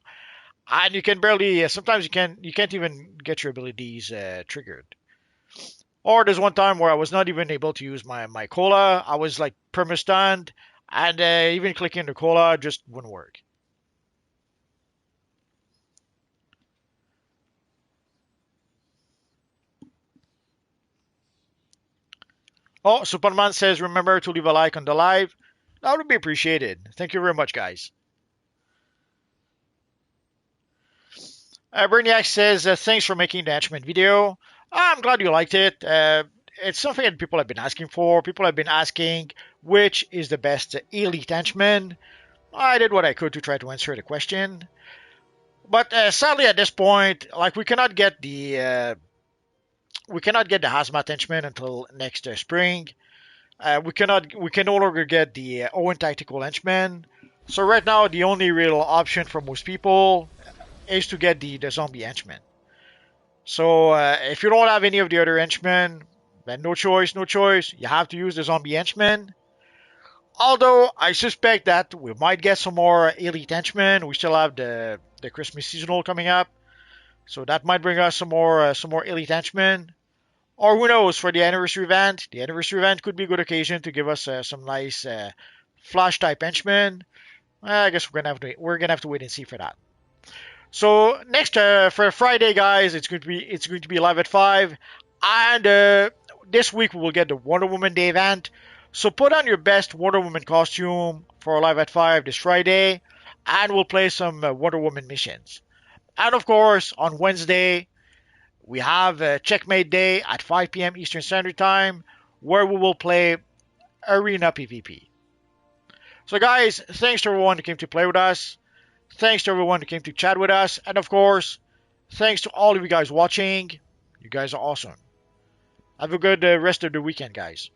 and you can barely. Sometimes you can't even get your abilities triggered. Or there's one time where I was not even able to use my cola. I was like perma stunned, and even clicking the cola just wouldn't work. Oh, Superman says, remember to leave a like on the live. That would be appreciated. Thank you very much, guys. Berniak says, thanks for making the henchman video. I'm glad you liked it. It's something that people have been asking for. People have been asking which is the best elite henchman. I did what I could to try to answer the question. But sadly, at this point, like we cannot get the hazmat henchman until next spring. We can no longer get the Owen tactical henchman. So right now, the only real option for most people is to get the zombie henchman. So if you don't have any of the other henchmen, then no choice, no choice. You have to use the zombie henchman. Although I suspect that we might get some more elite henchmen. We still have the Christmas seasonal coming up, so that might bring us some more elite henchmen. Or who knows, for the anniversary event. The anniversary event could be a good occasion to give us some nice flash type henchmen. I guess we're gonna have to wait and see for that. So next for Friday, guys, it's going to be live at 5, and this week we will get the Wonder Woman Day event. So put on your best Wonder Woman costume for live at 5 this Friday, and we'll play some Wonder Woman missions. And of course, on Wednesday we have Checkmate Day at 5 p.m. Eastern Standard Time, where we will play Arena PvP. So guys, thanks to everyone who came to play with us. Thanks to everyone who came to chat with us. And of course, thanks to all of you guys watching. You guys are awesome. Have a good rest of the weekend, guys.